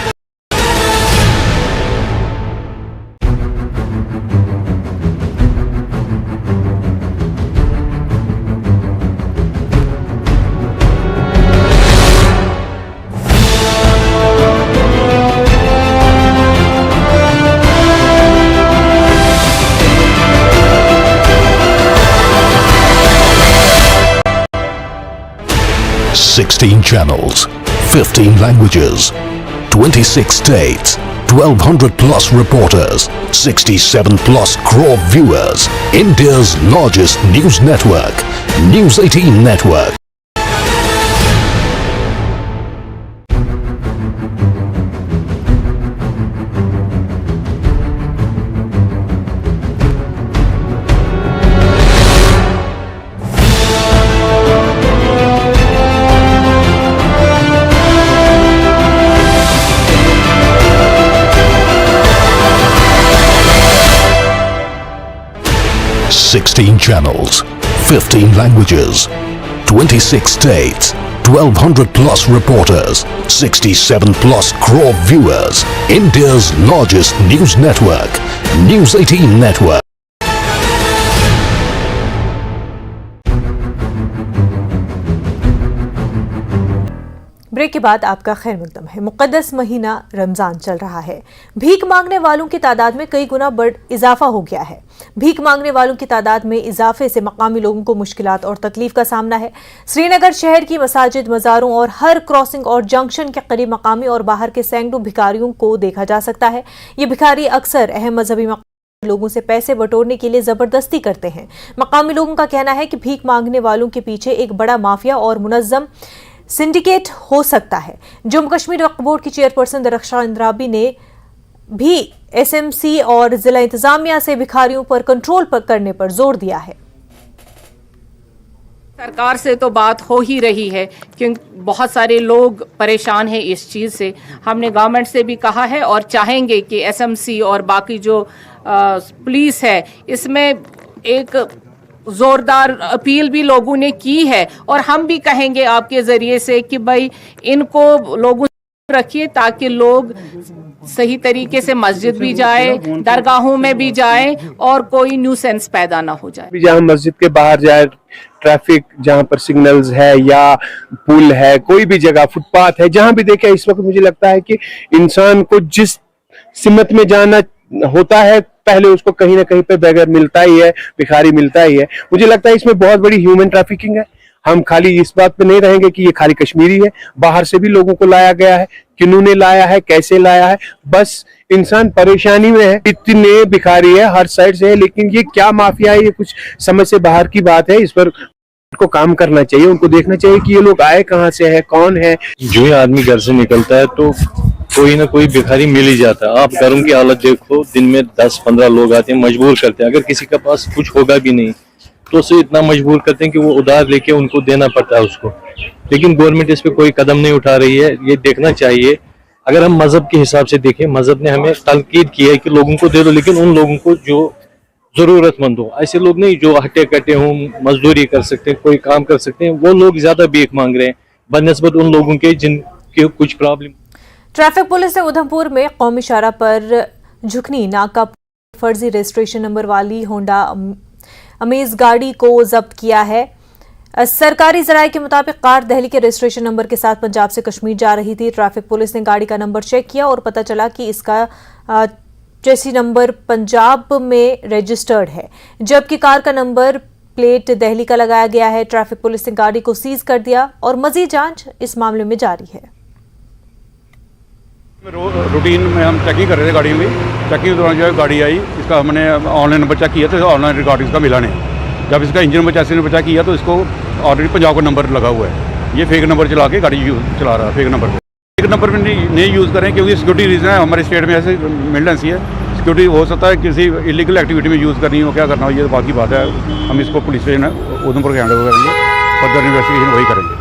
$16 channels, 15 languages, 26 states, 1,200 plus reporters, 67 plus crore viewers. India's largest news network, News 18 Network. $16 channels, 15 languages, 26 states, 1,200 plus reporters, 67 plus crore viewers. India's largest news network, News 18 Network. Break के बाद आपका खैर मकदम है। मुक़द्दस महीना रमज़ान चल रहा है। भीख मांगने वालों की तादाद में कई गुना इजाफा हो गया है। भीख मांगने वालों की तादाद में इजाफे से मकामी लोगों को मुश्किलात और तकलीफ का सामना है। श्रीनगर शहर की मसाजिद, मज़ारों और हर क्रॉसिंग और जंक्शन के करीब मकामी और बाहर के सैकड़ों भिखारियों को देखा जा सकता है। ये भिखारी अक्सर अहम मजहबी लोगों से पैसे बटोरने के लिए जबरदस्ती करते हैं। मकामी लोगों का कहना है कि भीख मांगने वालों के पीछे एक बड़ा माफिया और मुनज़्ज़म सिंडिकेट हो सकता है। जम्मू कश्मीर वक्फ बोर्ड की चेयरपर्सन दरख्शान इंद्राबी ने भी एसएमसी और जिला इंतजामिया से भिखारियों पर कंट्रोल करने पर जोर दिया है। सरकार से तो बात हो ही रही है क्योंकि बहुत सारे लोग परेशान हैं इस चीज़ से। हमने गवर्नमेंट से भी कहा है और चाहेंगे कि एसएमसी और बाकी जो पुलिस है इसमें एक जोरदार अपील भी लोगों ने की है और हम भी कहेंगे आपके ज़रिए से कि भाई इनको लोगों रखिए ताकि लोग सही तरीके से मस्जिद भी जाए, दरगाहों में भी जाए और कोई न्यूसेंस पैदा ना हो जाए। जहाँ मस्जिद के बाहर जाए, ट्रैफिक जहाँ पर सिग्नल्स है या पुल है, कोई भी जगह फुटपाथ है, जहाँ भी देखे इस वक्त मुझे लगता है कि इंसान को जिस सिमत में जाना होता है पहले उसको कहीं ना कहीं पे बेगर मिलता ही है, भिखारी मिलता ही है। मुझे लगता है इसमें बहुत बड़ी ह्यूमन ट्रैफिकिंग है। हम खाली इस बात पे नहीं रहेंगे कि ये खाली कश्मीरी है, बाहर से भी लोगों को लाया गया है, किन्होंने लाया है, कैसे लाया है, बस इंसान परेशानी में है। इतने भिखारी है हर साइड से है, लेकिन ये क्या माफिया है, ये कुछ समझ से बाहर की बात है। इस पर को काम करना चाहिए, उनको देखना चाहिए कि ये लोग आए कहाँ से है, कौन है। जो ही आदमी घर से निकलता है तो कोई ना कोई भिखारी मिल ही जाता है। आप घरों की हालत देखो, दिन में 10-15 लोग आते हैं, मजबूर करते हैं। अगर किसी के पास कुछ होगा भी नहीं तो उसे इतना मजबूर करते हैं कि वो उधार लेके उनको देना पड़ता है उसको। लेकिन गवर्नमेंट इस पे कोई कदम नहीं उठा रही है। ये देखना चाहिए। अगर हम मजहब के हिसाब से देखें, मजहब ने हमें तलकीद की है कि लोगों को दे दो, लेकिन उन लोगों को जो जरूरतमंद हो, ऐसे लोग नहीं जो हट्टे कट्टे हों, मजदूरी कर सकते हैं, कोई काम कर सकते हैं, वो लोग ज्यादा भीख मांग रहे हैं बनस्बत उन लोगों के जिनके कुछ प्रॉब्लम। ट्रैफिक पुलिस ने उधमपुर में कौमी शाहरा पर झुकनी नाका फर्जी रजिस्ट्रेशन नंबर वाली होंडा अमेज गाड़ी को जब्त किया है। सरकारी जराये के मुताबिक कार दिल्ली के रजिस्ट्रेशन नंबर के साथ पंजाब से कश्मीर जा रही थी। ट्रैफिक पुलिस ने गाड़ी का नंबर चेक किया और पता चला कि इसका चेसी नंबर पंजाब में रजिस्टर्ड है, जबकि कार का नंबर प्लेट दिल्ली का लगाया गया है। ट्रैफिक पुलिस ने गाड़ी को सीज कर दिया और मजीद जांच इस मामले में जारी है। रूटीन में हम चेकिंग कर रहे थे गाड़ियों की। चेकिंग के दौरान जो है गाड़ी आई, इसका हमने ऑनलाइन नंबर चेक किया तो ऑनलाइन रिकॉर्ड इसका मिला नहीं। जब इसका इंजन में चैसी ने चेक किया तो इसको ऑलरेडी पंजाब का नंबर लगा हुआ है। ये फेक नंबर चला के गाड़ी चला रहा है, फेक नंबर पे। फेक नंबर में नहीं यूज़ करें क्योंकि सिक्योरिटी रीज़न है, हमारे स्टेट में ऐसे मिलिटेंसी है। सिक्योरिटी हो सकता है किसी इलीगल एक्टिविटी में यूज़ करनी हो, क्या करना हो, ये तो बाकी बात है। हम इसको पुलिस स्टेशन उधमपुर के हैंड ओवर करेंगे, फर्दर इन्वेस्टिगेशन वही करेंगे।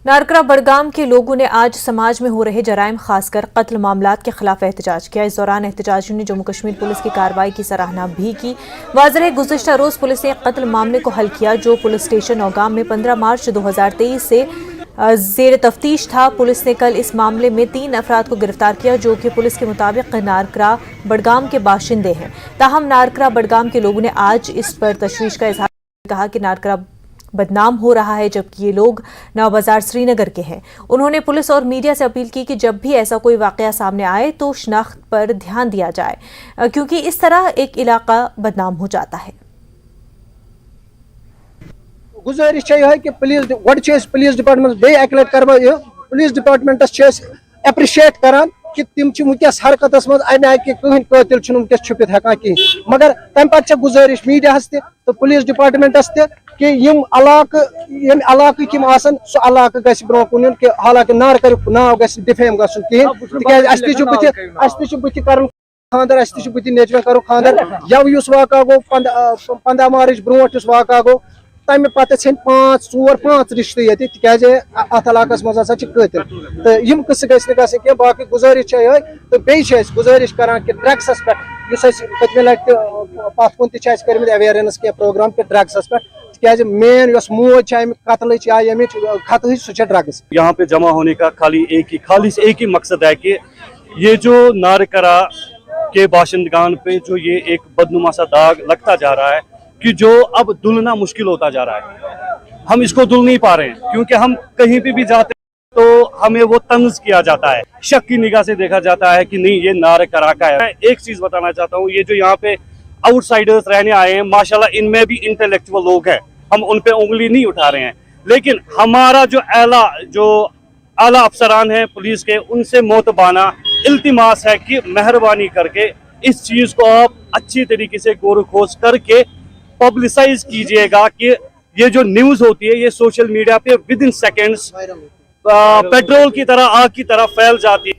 नारकरा बड़गाम के लोगों ने आज समाज में हो रहे जराइम खासकर कत्ल मामलात के खिलाफ एहतजाज किया। इस दौरान एहतजाजियों ने जम्मू कश्मीर पुलिस की कार्रवाई की सराहना भी की। वाज़ेह है, गुज़िश्ता रोज़ पुलिस ने कत्ल मामले को हल किया जो पुलिस स्टेशन नौगाम में 15 मार्च 2023 से ज़ेर तफ्तीश था। पुलिस ने कल इस मामले में 3 अफराद को गिरफ्तार किया जो कि पुलिस के मुताबिक नारकरा बड़गाम के बाशिंदे हैं। ताहम नारकरा बड़गाम के लोगों ने आज इस पर तशवीश का इजहार कहा कि नारकरा बदनाम हो रहा है जबकि ये लोग नवाबाजार श्रीनगर के हैं। उन्होंने पुलिस और मीडिया से अपील की कि जब भी ऐसा कोई वाकया सामने आए तो शनाख्त पर ध्यान दिया जाए क्योंकि इस तरह एक इलाका बदनाम हो जाता है। गुजारिश है कि पुलिस डिपार्टमेंट बे अक लट कर पुलिस डिपार्टमेंटस एप्रिशिएट करान कि तिम वस हरकत मज अमे आय कि कहन कतिल वस छुपित हेकान कहीं, मगर तम पे गुजारिश मीडियास तो पुलिस डिपार्टमेंटस कि यम इलाक यम आसन सह इलाक गस ब्रो कुन कि हालांकि नारकर नाव गस डिफेम गसन कहीं बुत कर खानदर बुत नेचुर करो खानदर यव वाक़ा गो 15 मार्च ब्रो वाक़ा गो तमें पत 4-5 रिश्ते ये तिज अत इलाकस मज कतिल तो यम कस गि बाकी गुजारिश है तो बेस गुजारिश कर ड्रग्सस पे पतमे लट पत कुन तम अवेयरनेस क्या प्रोग्राम कि ड्रग्सस पे मेन मोज कतल खत सह ड्रग्स। यहाँ पे जमा होने का खाली एक ही मकसद है कि ये जो नारकरा के बाशिंदगान पे जो ये एक बदनुमा सा दाग लगता जा रहा है कि जो अब धुलना मुश्किल होता जा रहा है। हम इसको धुल नहीं पा रहे हैं क्योंकि हम कहीं पे भी जाते हैं तो हमें वो तंज किया जाता है, शक की निगाह से देखा जाता है कि नहीं ये नारकरा का है। मैं एक चीज बताना चाहता हूँ, ये जो यहाँ पे आउटसाइडर्स रहने आए हैं माशाल्लाह इनमें भी इंटेलेक्चुअल लोग हैं, हम उन पे उंगली नहीं उठा रहे हैं, लेकिन हमारा जो आला अफसरान हैं पुलिस के उनसे मोतबाना इल्तिमास है कि मेहरबानी करके इस चीज को आप अच्छी तरीके से गौर खोज करके पब्लिसाइज कीजिएगा कि ये जो न्यूज होती है ये सोशल मीडिया पे विद इन सेकेंड्स पेट्रोल की तरह आग की तरह फैल जाती है।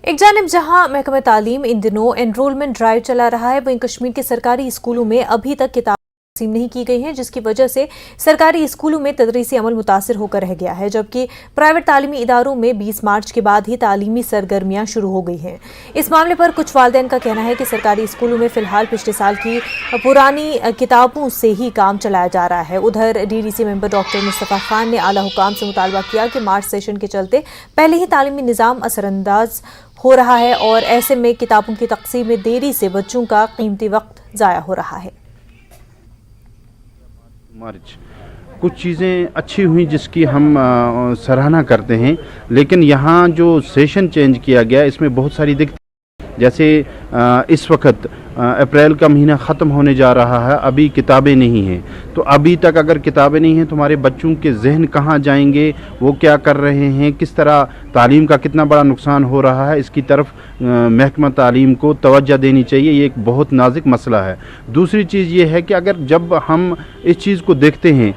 एक जानिब जहां महकमा तालीम इन दिनों एनरोलमेंट ड्राइव चला रहा है, वहीं कश्मीर के सरकारी स्कूलों में अभी तक किताब तकसीम नहीं की गई हैं जिसकी वजह से सरकारी स्कूलों में तदरीसी अमल मुतासिर होकर रह गया है, जबकि प्राइवेट तालीमी इदारों में 20 मार्च के बाद ही तालीमी सरगर्मियां शुरू हो गई हैं। इस मामले पर कुछ वालिदैन का कहना है कि सरकारी स्कूलों में फिलहाल पिछले साल की पुरानी किताबों से ही काम चलाया जा रहा है। उधर DDC member doctor Mustafa Khan ने आला हुकाम से मुतालबा किया कि मार्च सेशन के चलते पहले ही तालीमी निज़ाम असरअंदाज हो रहा है और ऐसे में किताबों की तकसीम में देरी से बच्चों का कीमती वक्त ज़ाया हो रहा है। मार्च कुछ चीज़ें अच्छी हुई जिसकी हम सराहना करते हैं, लेकिन यहाँ जो सेशन चेंज किया गया इसमें बहुत सारी दिक्कत, जैसे इस वक्त अप्रैल का महीना ख़त्म होने जा रहा है, अभी किताबें नहीं हैं, तो अभी तक अगर किताबें नहीं हैं तो हमारे बच्चों के जहन कहाँ जाएंगे, वो क्या कर रहे हैं, किस तरह तालीम का कितना बड़ा नुकसान हो रहा है, इसकी तरफ महकमा तालीम को तवज्जो देनी चाहिए। ये एक बहुत नाजुक मसला है। दूसरी चीज़ ये है कि अगर जब हम इस चीज़ को देखते हैं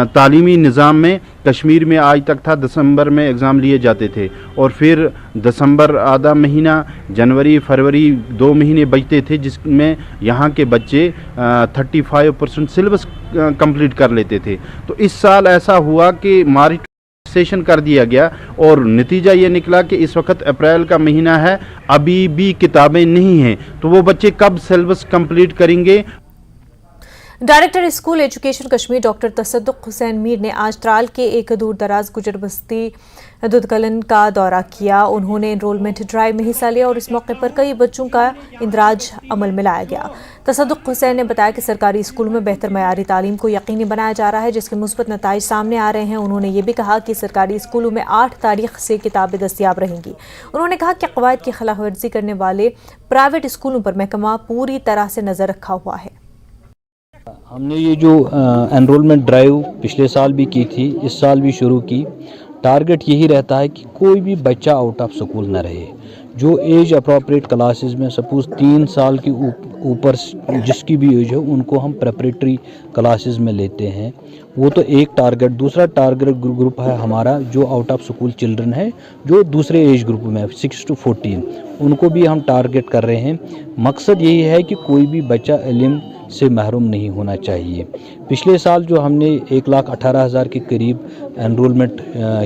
तालीमी निज़ाम में, कश्मीर में आज तक था दिसंबर में एग्ज़ाम लिए जाते थे और फिर दिसंबर आधा महीना, जनवरी फरवरी 2 महीने बचते थे जिसमें यहाँ के बच्चे 35% सिलेबस कंप्लीट कर लेते थे। तो इस साल ऐसा हुआ कि मार्च सेशन कर दिया गया और नतीजा ये निकला कि इस वक्त अप्रैल का महीना है, अभी भी किताबें नहीं हैं, तो वो बच्चे कब सिलेबस कंप्लीट करेंगे। Director school education Kashmir doctor तसद्दुक हुसैन मीर ने आज त्राल के एक दूर दराज गुजर बस्ती दुदकलन का दौरा किया। उन्होंने एनरोलमेंट ड्राइव में हिस्सा लिया और इस मौके पर कई बच्चों का इंदराज अमल में लाया गया। तसद्दुक हुसैन ने बताया कि सरकारी स्कूलों में बेहतर मयारी तालीम को यकीनी बनाया जा रहा है जिसके मुस्बत नताइज सामने आ रहे हैं। उन्होंने ये भी कहा कि सरकारी स्कूलों में 8 तारीख से किताबें दस्तियाब रहेंगी। उन्होंने कहा कि क़वायद की खिलाफ वर्जी करने वाले प्राइवेट स्कूलों पर महकमा पूरी तरह से नज़र रखा हुआ है। हमने ये जो एनरोलमेंट ड्राइव पिछले साल भी की थी, इस साल भी शुरू की, टारगेट यही रहता है कि कोई भी बच्चा आउट ऑफ स्कूल न रहे। जो एज अप्रोप्रिएट क्लासेस में सपोज 3 साल के ऊपर जिसकी भी एज है उनको हम प्रेपरेटरी क्लासेस में लेते हैं, वो तो एक टारगेट। दूसरा टारगेट ग्रुप है हमारा जो आउट ऑफ स्कूल चिल्ड्रन है, जो दूसरे एज ग्रुप में 6 to 14, उनको भी हम टारगेट कर रहे हैं। मकसद यही है कि कोई भी बच्चा इल्म से महरूम नहीं होना चाहिए। पिछले साल जो हमने 1,18,000 के करीब एनरोलमेंट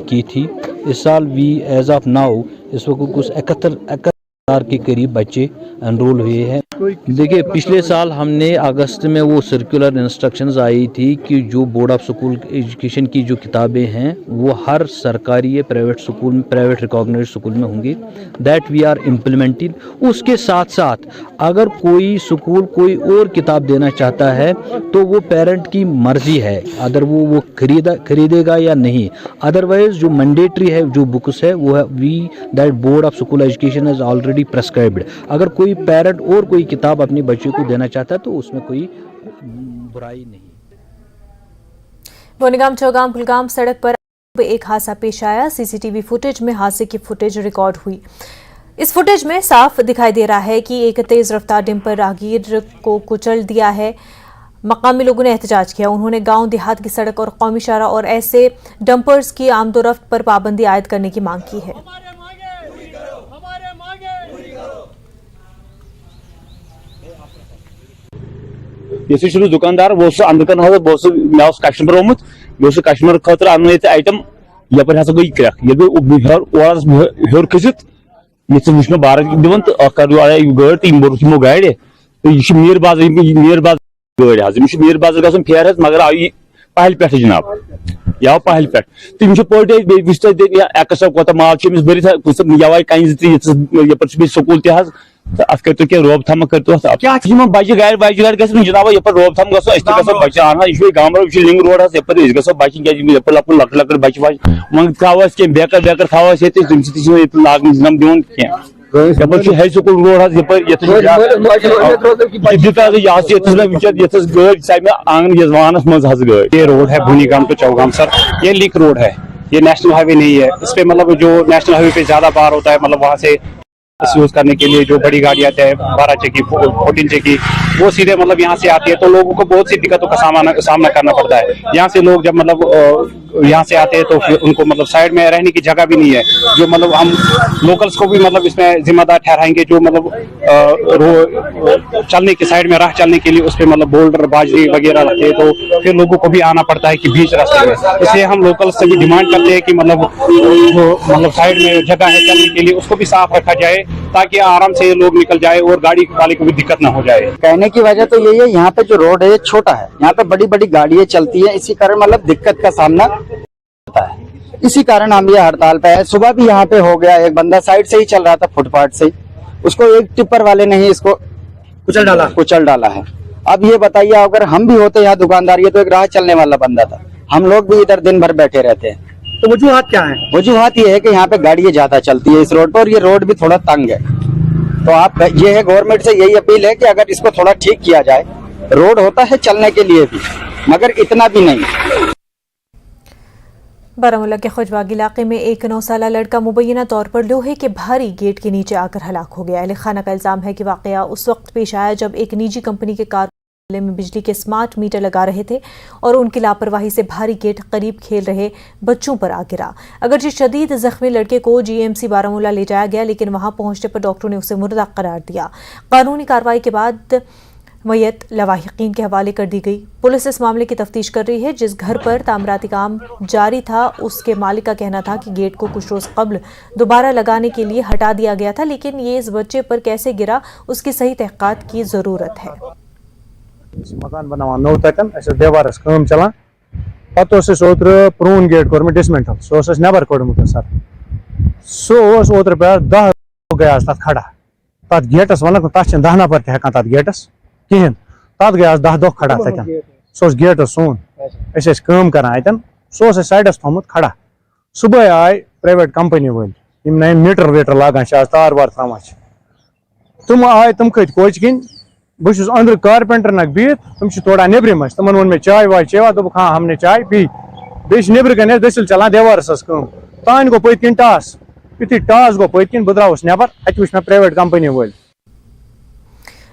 की थी, इस साल एज ऑफ नाउ इस वक्त कुछ 71,000 के करीब बच्चे एनरोल हुए हैं। देखिए पिछले साल हमने अगस्त में वो सर्कुलर इंस्ट्रक्शंस आई थी कि जो बोर्ड ऑफ स्कूल एजुकेशन की जो किताबें हैं वो हर सरकारी या प्राइवेट स्कूल में, प्राइवेट रिकॉग्नाइज्ड स्कूल में होंगी। That we are implementing. उसके साथ साथ अगर कोई स्कूल कोई और किताब देना चाहता है तो वो पेरेंट की मर्जी है, अगर वो खरीदेगा या नहीं। अदरवाइज जो मैंडेटरी है जो बुक्स है वो है that board of school education is already prescribed. अगर कोई पेरेंट और कोई किताब अपने बच्चे को देना चाहता है तो उसमें कोई बुराई नहीं। बोनीगाम चौगाम कुलगाम सड़क पर एक हादसा पेश आया। सीसीटीवी फुटेज में हादसे की फुटेज रिकॉर्ड हुई। इस फुटेज में साफ दिखाई दे रहा है कि एक तेज रफ्तार डंपर राहगीर को कुचल दिया है। मकामी लोगों ने एहतजाज किया। उन्होंने गांव देहात की सड़क और कौमी शाहरा और ऐसे डंपर्स की आमदोरफ्त पर पाबंदी आयद करने की मांग की है। ये दुकानदार वो अंदर कर मे कस्टमर ओमुत मे कस्टमर खतर अन आइटम यप गई क्रैक हेर खसित ये बार दिवान तो गाड़ तो बोरुमो गाड़ तो यह मीर बाजार गाड़ मीर बाजार ग फेर मगर आव यह पहल पे जनाब यह आव पहल पे तो पट एक्स कोत माल भर यवाई कन यप स्कूल तह अत कर क्या रोब थम कर क्या बच्चे गाड़ गाड़ गो जनाब यप रोब थम गो बच्चे आना यह गाँव लिंग रोड यप गो बच्चे क्या लक लक बच्चे वह थो कह बेकर बेकर थो तम सम लाग जनाब दिवन क्या हाई स्कूल रोड गाड़ समे आंगन यजवानस मज गाड़। ये रोड है बोनीगाम टू चौगाम सर, ये लिंक रोड है, ये नेशनल हाईवे नहीं है। इस पे मतलब जो नेशनल हाईवे पे ज्यादा बार होता है, मतलब वहाँ से यूज करने के लिए जो बड़ी गाड़ी आती है 12 चक्की 14 चक्की वो सीधे मतलब यहाँ से आती है, तो लोगों को बहुत सी दिक्कतों का सामना करना पड़ता है। यहाँ से लोग जब मतलब यहाँ से आते हैं तो फिर उनको मतलब साइड में रहने की जगह भी नहीं है। जो मतलब हम लोकल्स को भी मतलब इसमें जिम्मेदार ठहराएंगे, जो मतलब चलने की साइड में राह चलने के लिए उस पर मतलब बोल्डर बाजरी वगैरह रखते हैं, तो फिर लोगों को भी आना पड़ता है कि बीच रास्ते में। इसलिए हम लोकल्स से भी डिमांड करते हैं कि मतलब जो मतलब साइड में जगह है चलने के लिए उसको भी साफ रखा जाए, ताकि आराम से लोग निकल जाए और गाड़ी वाले को भी दिक्कत ना हो जाए। कहने की वजह तो यही है, यहाँ पे जो रोड है छोटा है, यहाँ पे बड़ी बड़ी गाड़ियां चलती है, इसी कारण मतलब दिक्कत का सामना होता है। इसी कारण हम ये हड़ताल पे है। सुबह भी यहाँ पे हो गया, एक बंदा साइड से ही चल रहा था फुटपाथ से, उसको एक टिप्पर वाले ने ही इसको कुचल डाला है। अब ये बताइए अगर हम भी होते यहाँ दुकानदार, ये तो एक राह चलने वाला बंदा था, हम लोग भी इधर दिन भर बैठे रहते हैं। तो वजूहत क्या है? वजूहत ये है कि यहाँ पे गाड़ियां ज्यादा चलती है इस रोड पर, और ये रोड भी थोड़ा तंग है। तो आप ये है गवर्नमेंट से यही अपील है कि अगर इसको थोड़ा ठीक किया जाए। रोड होता है चलने के लिए भी, मगर इतना भी नहीं। बारामूला के खुजबाग इलाके में एक 9 साला लड़का मुबैना तौर पर लोहे के भारी गेट के नीचे आकर हलाक हो गया। अहले खाना का इल्जाम है कि वाकया उस वक्त पेश आया जब एक निजी कंपनी के कारखाने में बिजली के स्मार्ट मीटर लगा रहे थे और उनकी लापरवाही से भारी गेट करीब खेल रहे बच्चों पर आ गिरा। अगरचे शदीद जख्मी लड़के को GMC बारामूला ले जाया गया, लेकिन वहां पहुंचने पर डॉक्टरों ने उसे मुर्दा करार दिया। कानूनी कार्रवाई के बाद मयत लवाहिकीन के हवाले कर दी गई। पुलिस इस मामले की तफ्तीश कर रही है। जिस घर पर तामीराती काम जारी था उसके मालिक का कहना था कि गेट को कुछ रोज कबल दोबारा लगाने के लिए हटा दिया गया था, लेकिन ये इस बच्चे पर कैसे गिरा उसकी सही तहकीकात की जरूरत है। मकान बनावान नौ तकन देवारस काम चलान पत ओत्र प्रून गेट कोर डिसमेंटल सो नबर कोड़मुत सर सो ओत्र पे 10 गया तथ खड़ा तथ गेटस वन तथ 10 नफर ते हेकान तथ गेटस कहें तथ गया 10 दो खड़ा तथन सो गेट सोन अस काम करान अतन सो साइडस थोमुत खड़ा। सुबह आय प्राइवेट कंपनी वल यम नए मीटर वीटर लागान तार वार त्रावान तुम आय तुम खत कोच किन बहुत अंदर कारपेंटर नक बिहत तुम थोड़ा नेबरम तुम वो मे चाय वाय चेवा दोप हाँ हमने चाय पी बे नेबर कन दसिल चलान देवारस कम तान गो पत्किन टास युथि टास गो पत्किन बह द्रावस नबर अत वुच मे प्राइवेट कंपनी वोल।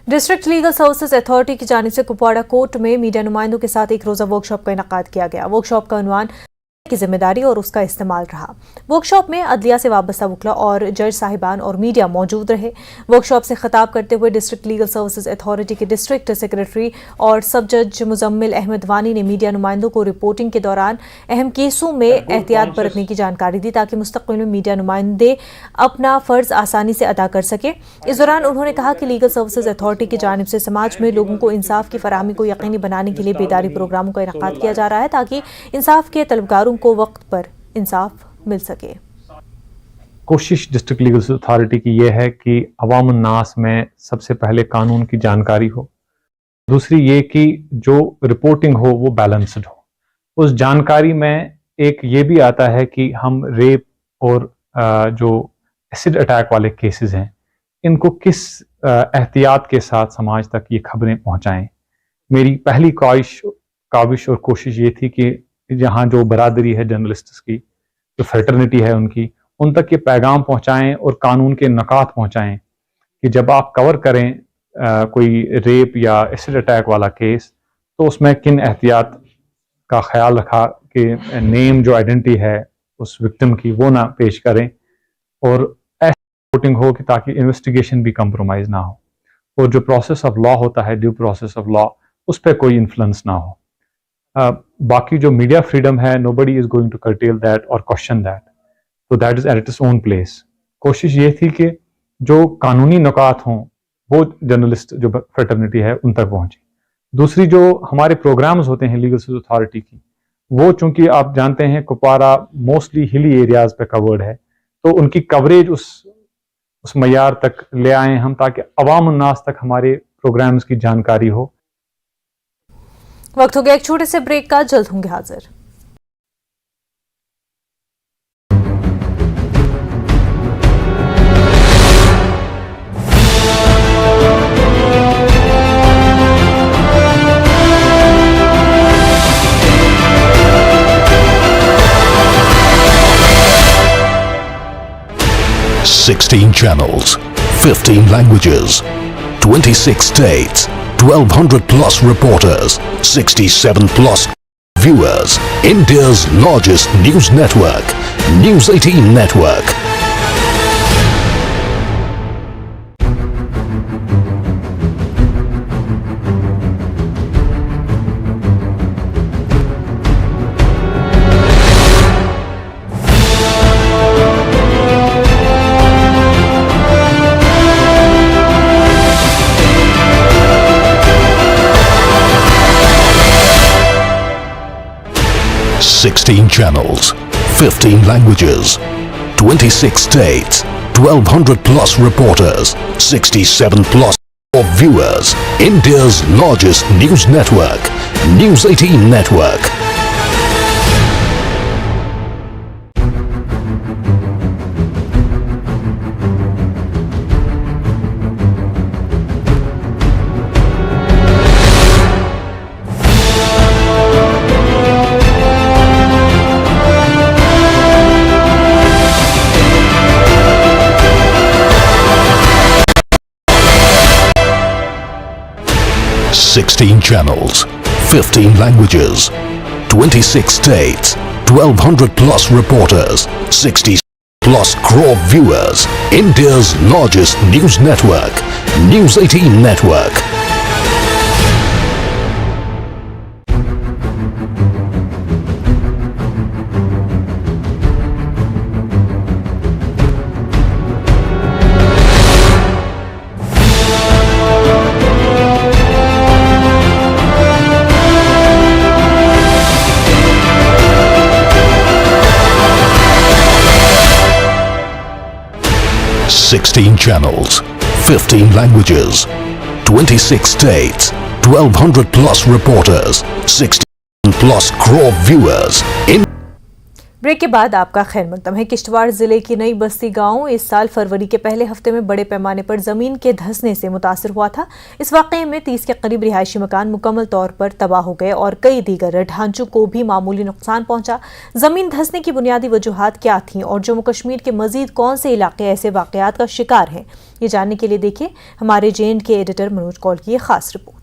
डिस्ट्रिक्ट लीगल सर्विसेज अथॉरिटी की जानिब से कुपवाड़ा कोर्ट में मीडिया नुमाइंदों के साथ एक रोजा वर्कशॉप का इनेकाद किया गया। वर्कशॉप का उन्वान की जिम्मेदारी और उसका इस्तेमाल रहा। वर्कशॉप में अदलिया से वाबस्ता वकला और जज साहिबान और मीडिया मौजूद रहे। वर्कशॉप से खिताब करते हुए डिस्ट्रिक्ट लीगल सर्विसेज अथॉरिटी के डिस्ट्रिक्ट सेक्रेटरी और सब जज मुजम्मिल अहमद वानी ने मीडिया नुमाइंदों को रिपोर्टिंग के दौरान अहम केसों में एहतियात बरतने की जानकारी दी ताकि मुस्तक़बिल में मीडिया नुमाइंदे अपना फ़र्ज आसानी से अदा कर सके। इस दौरान उन्होंने कहा कि लीगल सर्विसेज अथॉरिटी की जानिब से समाज में लोगों को इंसाफ की फराहमी को यकीनी बनाने के लिए बेदारी प्रोग्रामों का इनेकाद किया जा रहा है ताकि इंसाफ के तलबगारों को वक्त पर इंसाफ मिल सके। कोशिश डिस्ट्रिक्ट लीगल अथॉरिटी की यह है कि अवाम उन्नास में सबसे पहले कानून की जानकारी हो, दूसरी ये कि जो रिपोर्टिंग हो वो बैलेंस्ड हो। उस जानकारी में एक ये भी आता है कि हम रेप और जो एसिड अटैक वाले केसेस हैं इनको किस एहतियात के साथ समाज तक ये खबरें पहुंचाएं। मेरी पहली काविश और कोशिश ये थी कि जहाँ जो बरादरी है जर्नलिस्ट्स की, जो फ्रेटर्निटी है उनकी, उन तक ये पैगाम पहुँचाएं और कानून के नकात पहुँचाएं कि जब आप कवर करें कोई रेप या एसिड अटैक वाला केस तो उसमें किन एहतियात का ख्याल रखा कि नेम जो आइडेंटिटी है उस विक्टिम की वो ना पेश करें और ऐसी रिपोर्टिंग हो कि ताकि इन्वेस्टिगेशन भी कंप्रोमाइज़ ना हो और जो प्रोसेस ऑफ लॉ होता है, ड्यू प्रोसेस ऑफ लॉ, उस पर कोई इन्फ्लुएंस ना हो। बाकी जो मीडिया फ्रीडम है, nobody is going to curtail that or question that, so that is at its own place। कोशिश ये थी कि जो कानूनी नुकात हों वो जर्नलिस्ट जो फ्रेटर्निटी है उन तक पहुंचे। दूसरी जो हमारे प्रोग्राम्स होते हैं लीगल सर्विस अथॉरिटी की, वो चूंकि आप जानते हैं कुपवाड़ा मोस्टली हिली एरियाज पे कवर्ड है, तो उनकी कवरेज उस मयार तक ले आए हम ताकि अवाम उन्नास तक हमारे प्रोग्राम्स की जानकारी हो। वक्त हो गया एक छोटे से ब्रेक का, जल्द होंगे हाजिर। Sixteen channels, 15 languages, 26 states, 1,200 plus reporters, 67 plus viewers. India's largest news network, News 18 Network. Sixteen channels, 15 languages, 26 states, 1,200 plus reporters, 67 plus viewers. India's largest news network, News 18 Network. Sixteen channels, 15 languages, 26 states, 1,200 plus reporters, 60 plus crore viewers. India's largest news network, News 18 Network. Sixteen channels, 15 languages, 26 states, 1,200 plus reporters, 60 plus crore viewers. Break के बाद आपका खैर मकदम है। किश्तवाड़ जिले की नई बस्ती गांव इस साल फरवरी के पहले हफ्ते में बड़े पैमाने पर जमीन के धंसने से मुतासर हुआ था। इस वाकये में 30 के करीब रिहायशी मकान मुकम्मल तौर पर तबाह हो गए और कई दीगर ढांचों को भी मामूली नुकसान पहुंचा। जमीन धंसने की बुनियादी वजूहात क्या थीं और जम्मू कश्मीर के मजीद कौन से इलाके ऐसे वाकयात का शिकार हैं, ये जानने के लिए देखिए हमारे JNK के एडिटर मनोज कौल की ये खास रिपोर्ट।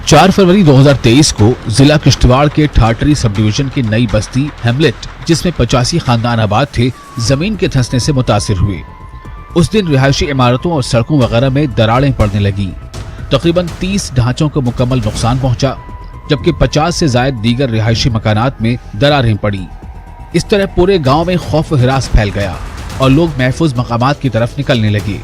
4 फरवरी 2023 को जिला किश्तवाड़ के ठाटरी सब डिवीजन की नई बस्ती हेमलेट, जिसमें 85 खानदान आबाद थे, जमीन के धंसने से मुतासिर हुए। उस दिन रिहायशी इमारतों और सड़कों वगैरह में दरारें पड़ने लगी। तकरीबन 30 ढांचों को मुकम्मल नुकसान पहुंचा, जबकि 50 से ज्यादा दीगर रिहायशी मकानात में दरारें पड़ी। इस तरह पूरे गाँव में खौफ व हिरास फैल गया और लोग महफूज मकामात की तरफ निकलने लगे।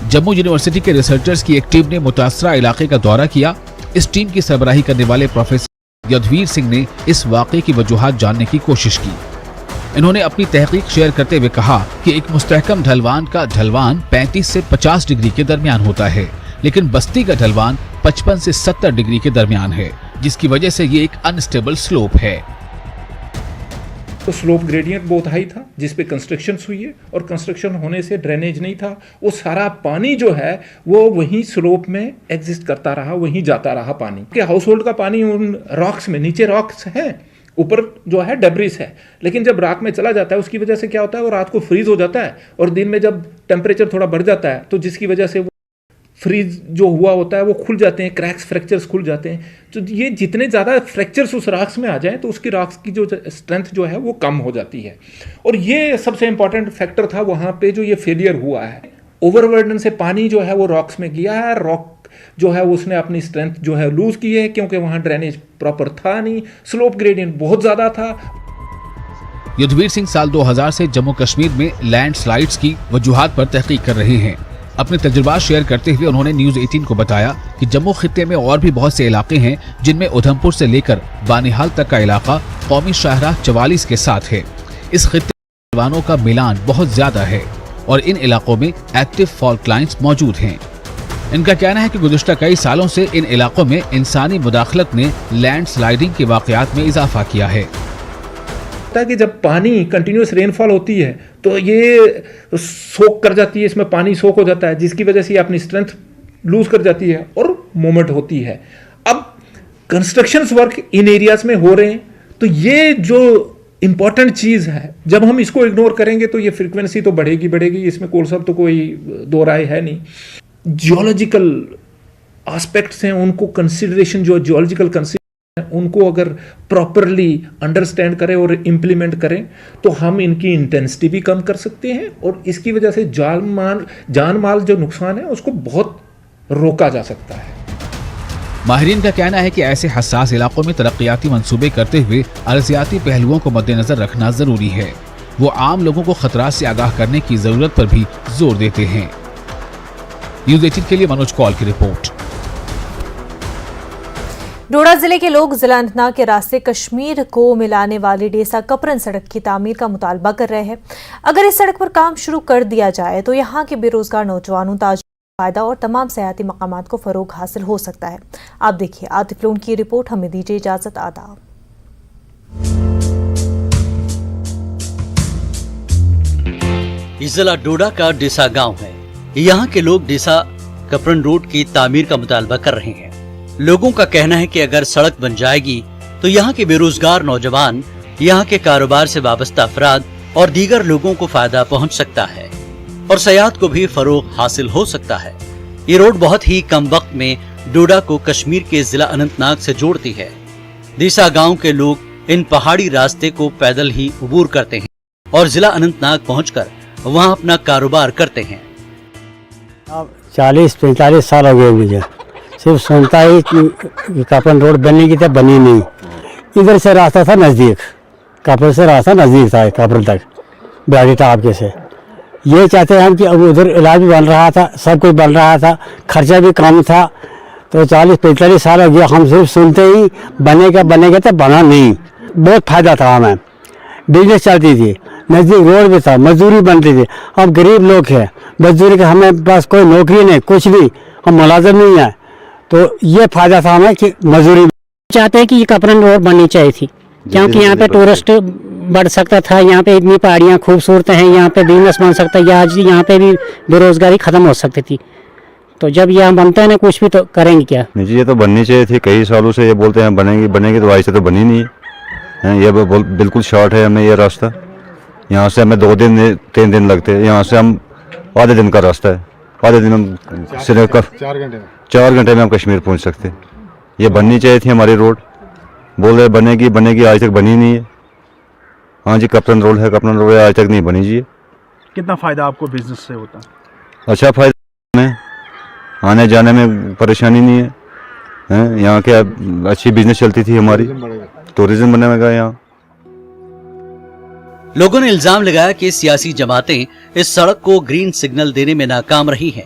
जम्मू यूनिवर्सिटी के रिसर्चर्स की एक टीम ने मुतासरा इलाके का दौरा किया। इस टीम की सरबराही करने वाले प्रोफेसर युद्धवीर सिंह ने इस वाक़े की वजूहात जानने की कोशिश की। इन्होंने अपनी तहकीक शेयर करते हुए कहा कि एक मुस्तहकम ढलवान का ढलवान 35 से 50 डिग्री के दरमियान होता है, लेकिन बस्ती का ढलवान 55 से 70 डिग्री के दरमियान है, जिसकी वजह से ये एक अनस्टेबल स्लोप है। तो स्लोप ग्रेडियंट बहुत हाई था, जिस पे कंस्ट्रक्शन हुई है और कंस्ट्रक्शन होने से ड्रेनेज नहीं था। वो सारा पानी जो है वो वहीं स्लोप में एग्जिस्ट करता रहा, वहीं जाता रहा पानी के। हाउस होल्ड का पानी उन रॉक्स में, नीचे रॉक्स हैं, ऊपर जो है डेब्रिस है, लेकिन जब राख में चला जाता है उसकी वजह से क्या होता है, वो रात को फ्रीज हो जाता है और दिन में जब टेम्परेचर थोड़ा बढ़ जाता है तो जिसकी वजह से फ्रीज जो हुआ होता है वो खुल जाते हैं, क्रैक्स फ्रैक्चर्स खुल जाते हैं। तो ये जितने ज़्यादा फ्रैक्चर्स उस राख्स में आ जाएं तो उसकी राख्स की जो स्ट्रेंथ जो है वो कम हो जाती है। और ये सबसे इंपॉर्टेंट फैक्टर था वहाँ पे जो ये फेलियर हुआ है। ओवरबर्डन से पानी जो है वो रॉक्स में गया है, रॉक जो है उसने अपनी स्ट्रेंथ जो है लूज की है, क्योंकि वहाँ ड्रेनेज प्रॉपर था नहीं, स्लोप ग्रेडियंट बहुत ज़्यादा था। युद्धवीर सिंह साल 2000 से जम्मू कश्मीर में लैंडस्लाइड्स की वजूहात पर तहकीक कर रहे हैं। अपने तजुर्बात शेयर करते हुए उन्होंने न्यूज 18 को बताया कि जम्मू खित्ते में और भी बहुत से इलाके हैं जिनमें उधमपुर से लेकर बानिहाल तक का इलाका कौमी शाहराह 44 के साथ है। इस खित्ते में जवानों का मिलान बहुत ज्यादा है और इन इलाकों में एक्टिव फॉल्ट लाइन्स मौजूद हैं। इनका कहना है कि गुज़िश्ता कई सालों से इन इलाकों में इंसानी मुदाखलत ने लैंडस्लाइडिंग के वाकयात में इजाफा किया है। कि जब पानी कंटिन्यूस रेनफॉल होती है तो ये सोक कर जाती है, इसमें पानी सोक हो जाता है, जिसकी वजह से ये अपनी स्ट्रेंथ लूज कर जाती है और मूवमेंट होती है। अब कंस्ट्रक्शन वर्क इन एरियाज में हो रहे हैं, तो ये जो इंपॉर्टेंट चीज़ है, जब हम इसको इग्नोर करेंगे तो ये फ्रीक्वेंसी तो बढ़ेगी, इसमें कोई दो राय है नहीं। जियोलॉजिकल एस्पेक्ट्स हैं, उनको कंसिडरेशन, जो जियोलॉजिकल उनको अगर प्रॉपरली अंडरस्टैंड करें और इम्प्लीमेंट करें तो हम इनकी इंटेंसिटी भी कम कर सकते हैं और इसकी वजह से जान माल जो नुकसान है उसको बहुत रोका जा सकता है। माहिरीन का कहना है कि ऐसे हसास इलाकों में तरक्याती मंसूबे करते हुए अर्जियाती पहलुओं को मद्देनजर रखना जरूरी है। वो आम लोगों को खतरात से आगाह करने की जरूरत पर भी जोर देते हैं। न्यूज 18 के लिए मनोज कौल की रिपोर्ट। डोडा जिले के लोग जिला अनंतनाग के रास्ते कश्मीर को मिलाने वाली डेसा कपरन सड़क की तामीर का मुतालबा कर रहे हैं। अगर इस सड़क पर काम शुरू कर दिया जाए तो यहाँ के बेरोजगार नौजवानों, फायदा और तमाम सयाती मकामात को फरोग हासिल हो सकता है। आप देखिए आतिफ लोन की रिपोर्ट। हमें दीजिए इजाजत। आदाब। जिला डोडा का डेसा गांव है। यहाँ के लोग डेसा कपरन रोड की तामीर का मुतालबा कर रहे हैं। लोगों का कहना है कि अगर सड़क बन जाएगी तो यहाँ के बेरोजगार नौजवान, यहाँ के कारोबार से वाबस्ता अफराद और दीगर लोगों को फायदा पहुँच सकता है और सयाहत को भी फरोग हासिल हो सकता है। ये रोड बहुत ही कम वक्त में डोडा को कश्मीर के जिला अनंतनाग से जोड़ती है। डेसा गांव के लोग इन पहाड़ी रास्ते को पैदल ही अबूर करते हैं और जिला अनंतनाग पहुंचकर वहां अपना कारोबार करते हैं। 40-45 साल हो गए मुझे, सिर्फ सुनता ही कि कापन रोड बनने की तो बनी नहीं। इधर से रास्ता था नज़दीक, कापन से रास्ता नज़दीक था कापन तक बिहाड़ी टाप के से। ये चाहते हैं हम कि अब उधर इलाज भी बन रहा था, सब कुछ बन रहा था, खर्चा भी कम था। तो 40-45 साल हो गया, हम सिर्फ सुनते ही बनेगा तो बना नहीं। बहुत फायदा था हमें, बिजनेस चलती थी, नज़दीक रोड भी था, मजदूरी बनती थी। अब गरीब लोग हैं, मजदूरी का हमें पास कोई नौकरी नहीं, कुछ भी, हम मुलाजिम नहीं है। तो ये फायदा था हमें कि मजदूरी चाहते हैं कि ये कपरन रोड बननी चाहिए थी, क्योंकि यहाँ पे टूरिस्ट बढ़ सकता था। यहाँ पे इतनी पहाड़ियाँ खूबसूरत हैं, यहाँ पे बिजनेस बन सकता है, या आज यहाँ पे भी बेरोजगारी खत्म हो सकती थी। तो जब यहाँ बनता है ना कुछ भी, तो करेंगे क्या? नहीं जी, ये तो बननी चाहिए थी। कई सालों से ये बोलते हैं बनेगी बनेगी, तो ऐसे तो बनी नहीं है। ये बिल्कुल शॉर्ट है हमें ये रास्ता। यहाँ से हमें 2 दिन 3 दिन लगते हैं, यहाँ से हम आधे दिन का रास्ता है। आधे दिन हम सिर्फ 4 घंटे में हम कश्मीर पहुँच सकते हैं। ये बननी चाहिए थी हमारी रोड। बोल रहे बनेगी बनेगी, आज तक बनी नहीं है। हाँ जी, कपरन रोड है, कपरन रोड आज तक नहीं बनी जी। कितना फायदा आपको बिजनेस से होता? अच्छा फायदा है, आने जाने में परेशानी नहीं है। यहाँ के अच्छी बिजनेस चलती थी हमारी, टूरिज्म बनेगा यहाँ। लोगों ने इल्जाम लगाया कि सियासी जमातें इस सड़क को ग्रीन सिग्नल देने में नाकाम रही हैं।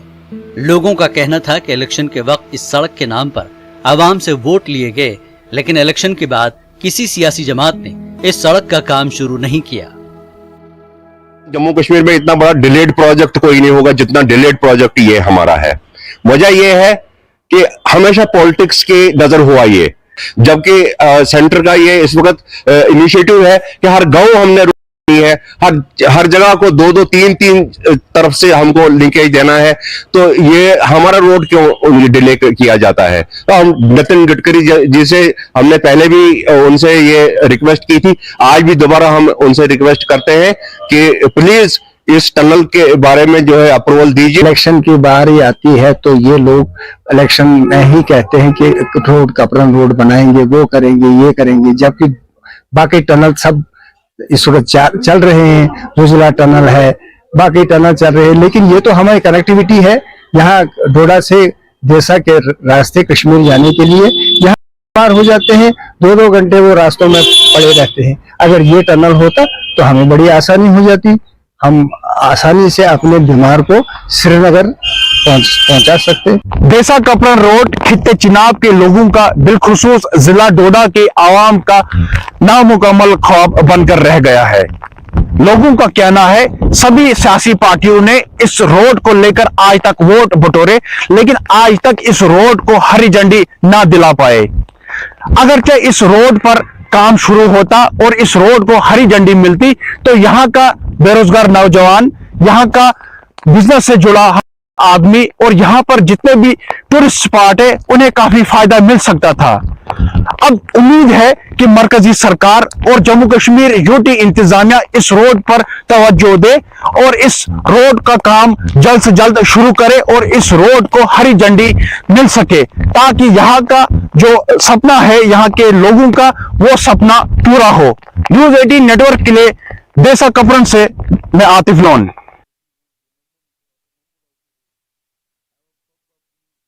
लोगों का कहना था कि इलेक्शन के वक्त इस सड़क के नाम पर आवाम से वोट लिए गए, लेकिन इलेक्शन के बाद किसी सियासी जमात ने इस सड़क का काम शुरू नहीं किया। जम्मू कश्मीर में इतना बड़ा डिलेड प्रोजेक्ट कोई नहीं होगा जितना डिलेड प्रोजेक्ट ये हमारा है। वजह ये है कि हमेशा पॉलिटिक्स की नजर हुआ ये, जबकि सेंटर का ये इस वक्त इनिशिएटिव है कि हर गांव हमने है, हर जगह को 2-2 3-3 तरफ से हमको लिंकेज देना है। तो ये हमारा रोड क्यों डिले किया जाता है? तो हम नितिन गडकरी जी से हमने पहले भी उनसे ये रिक्वेस्ट की थी, आज भी दोबारा हम उनसे रिक्वेस्ट करते हैं कि प्लीज इस टनल के बारे में जो है अप्रूवल दीजिए। इलेक्शन की बारी आती है तो ये लोग इलेक्शन में ही कहते हैं कि रोड कपरन रोड बनाएंगे, वो करेंगे, ये करेंगे, जबकि बाकी टनल सब इस वक्त चल रहे हैं। रुजला टनल है, बाकी टनल चल रहे हैं, लेकिन ये तो हमारी कनेक्टिविटी है। यहाँ डोडा से देसा के रास्ते कश्मीर जाने के लिए यहाँ पार हो जाते हैं, 2-2 घंटे वो रास्तों में पड़े रहते हैं। अगर ये टनल होता तो हमें बड़ी आसानी हो जाती, हम आसानी से अपने बीमार को श्रीनगर पहुंचा सकते। देसा कपरन रोड खित्ते चिनाब के लोगों का, बिलखुसूस जिला डोडा के आवाम का नामुकम्मल ख्वाब बनकर रह गया है। लोगों का कहना है सभी सियासी पार्टियों ने इस रोड को लेकर आज तक वोट बटोरे, लेकिन आज तक इस रोड को हरी झंडी ना दिला पाए। अगरचे इस रोड पर काम शुरू होता और इस रोड को हरी झंडी मिलती तो यहाँ का बेरोजगार नौजवान, यहाँ का बिजनेस से जुड़ा आदमी और यहाँ पर जितने भी टूरिस्ट स्पॉट है उन्हें काफी फायदा मिल सकता था। अब उम्मीद है कि मरकजी सरकार और जम्मू कश्मीर यूटी इंतजामिया इस रोड पर तवज्जो दे और इस रोड का काम जल्द से जल्द शुरू करे और इस रोड को हरी झंडी मिल सके, ताकि यहाँ का जो सपना है यहाँ के लोगों का, वो सपना पूरा हो। न्यूज़ 18 नेटवर्क के लिए देसा कपरन से मैं आतिफ लोन।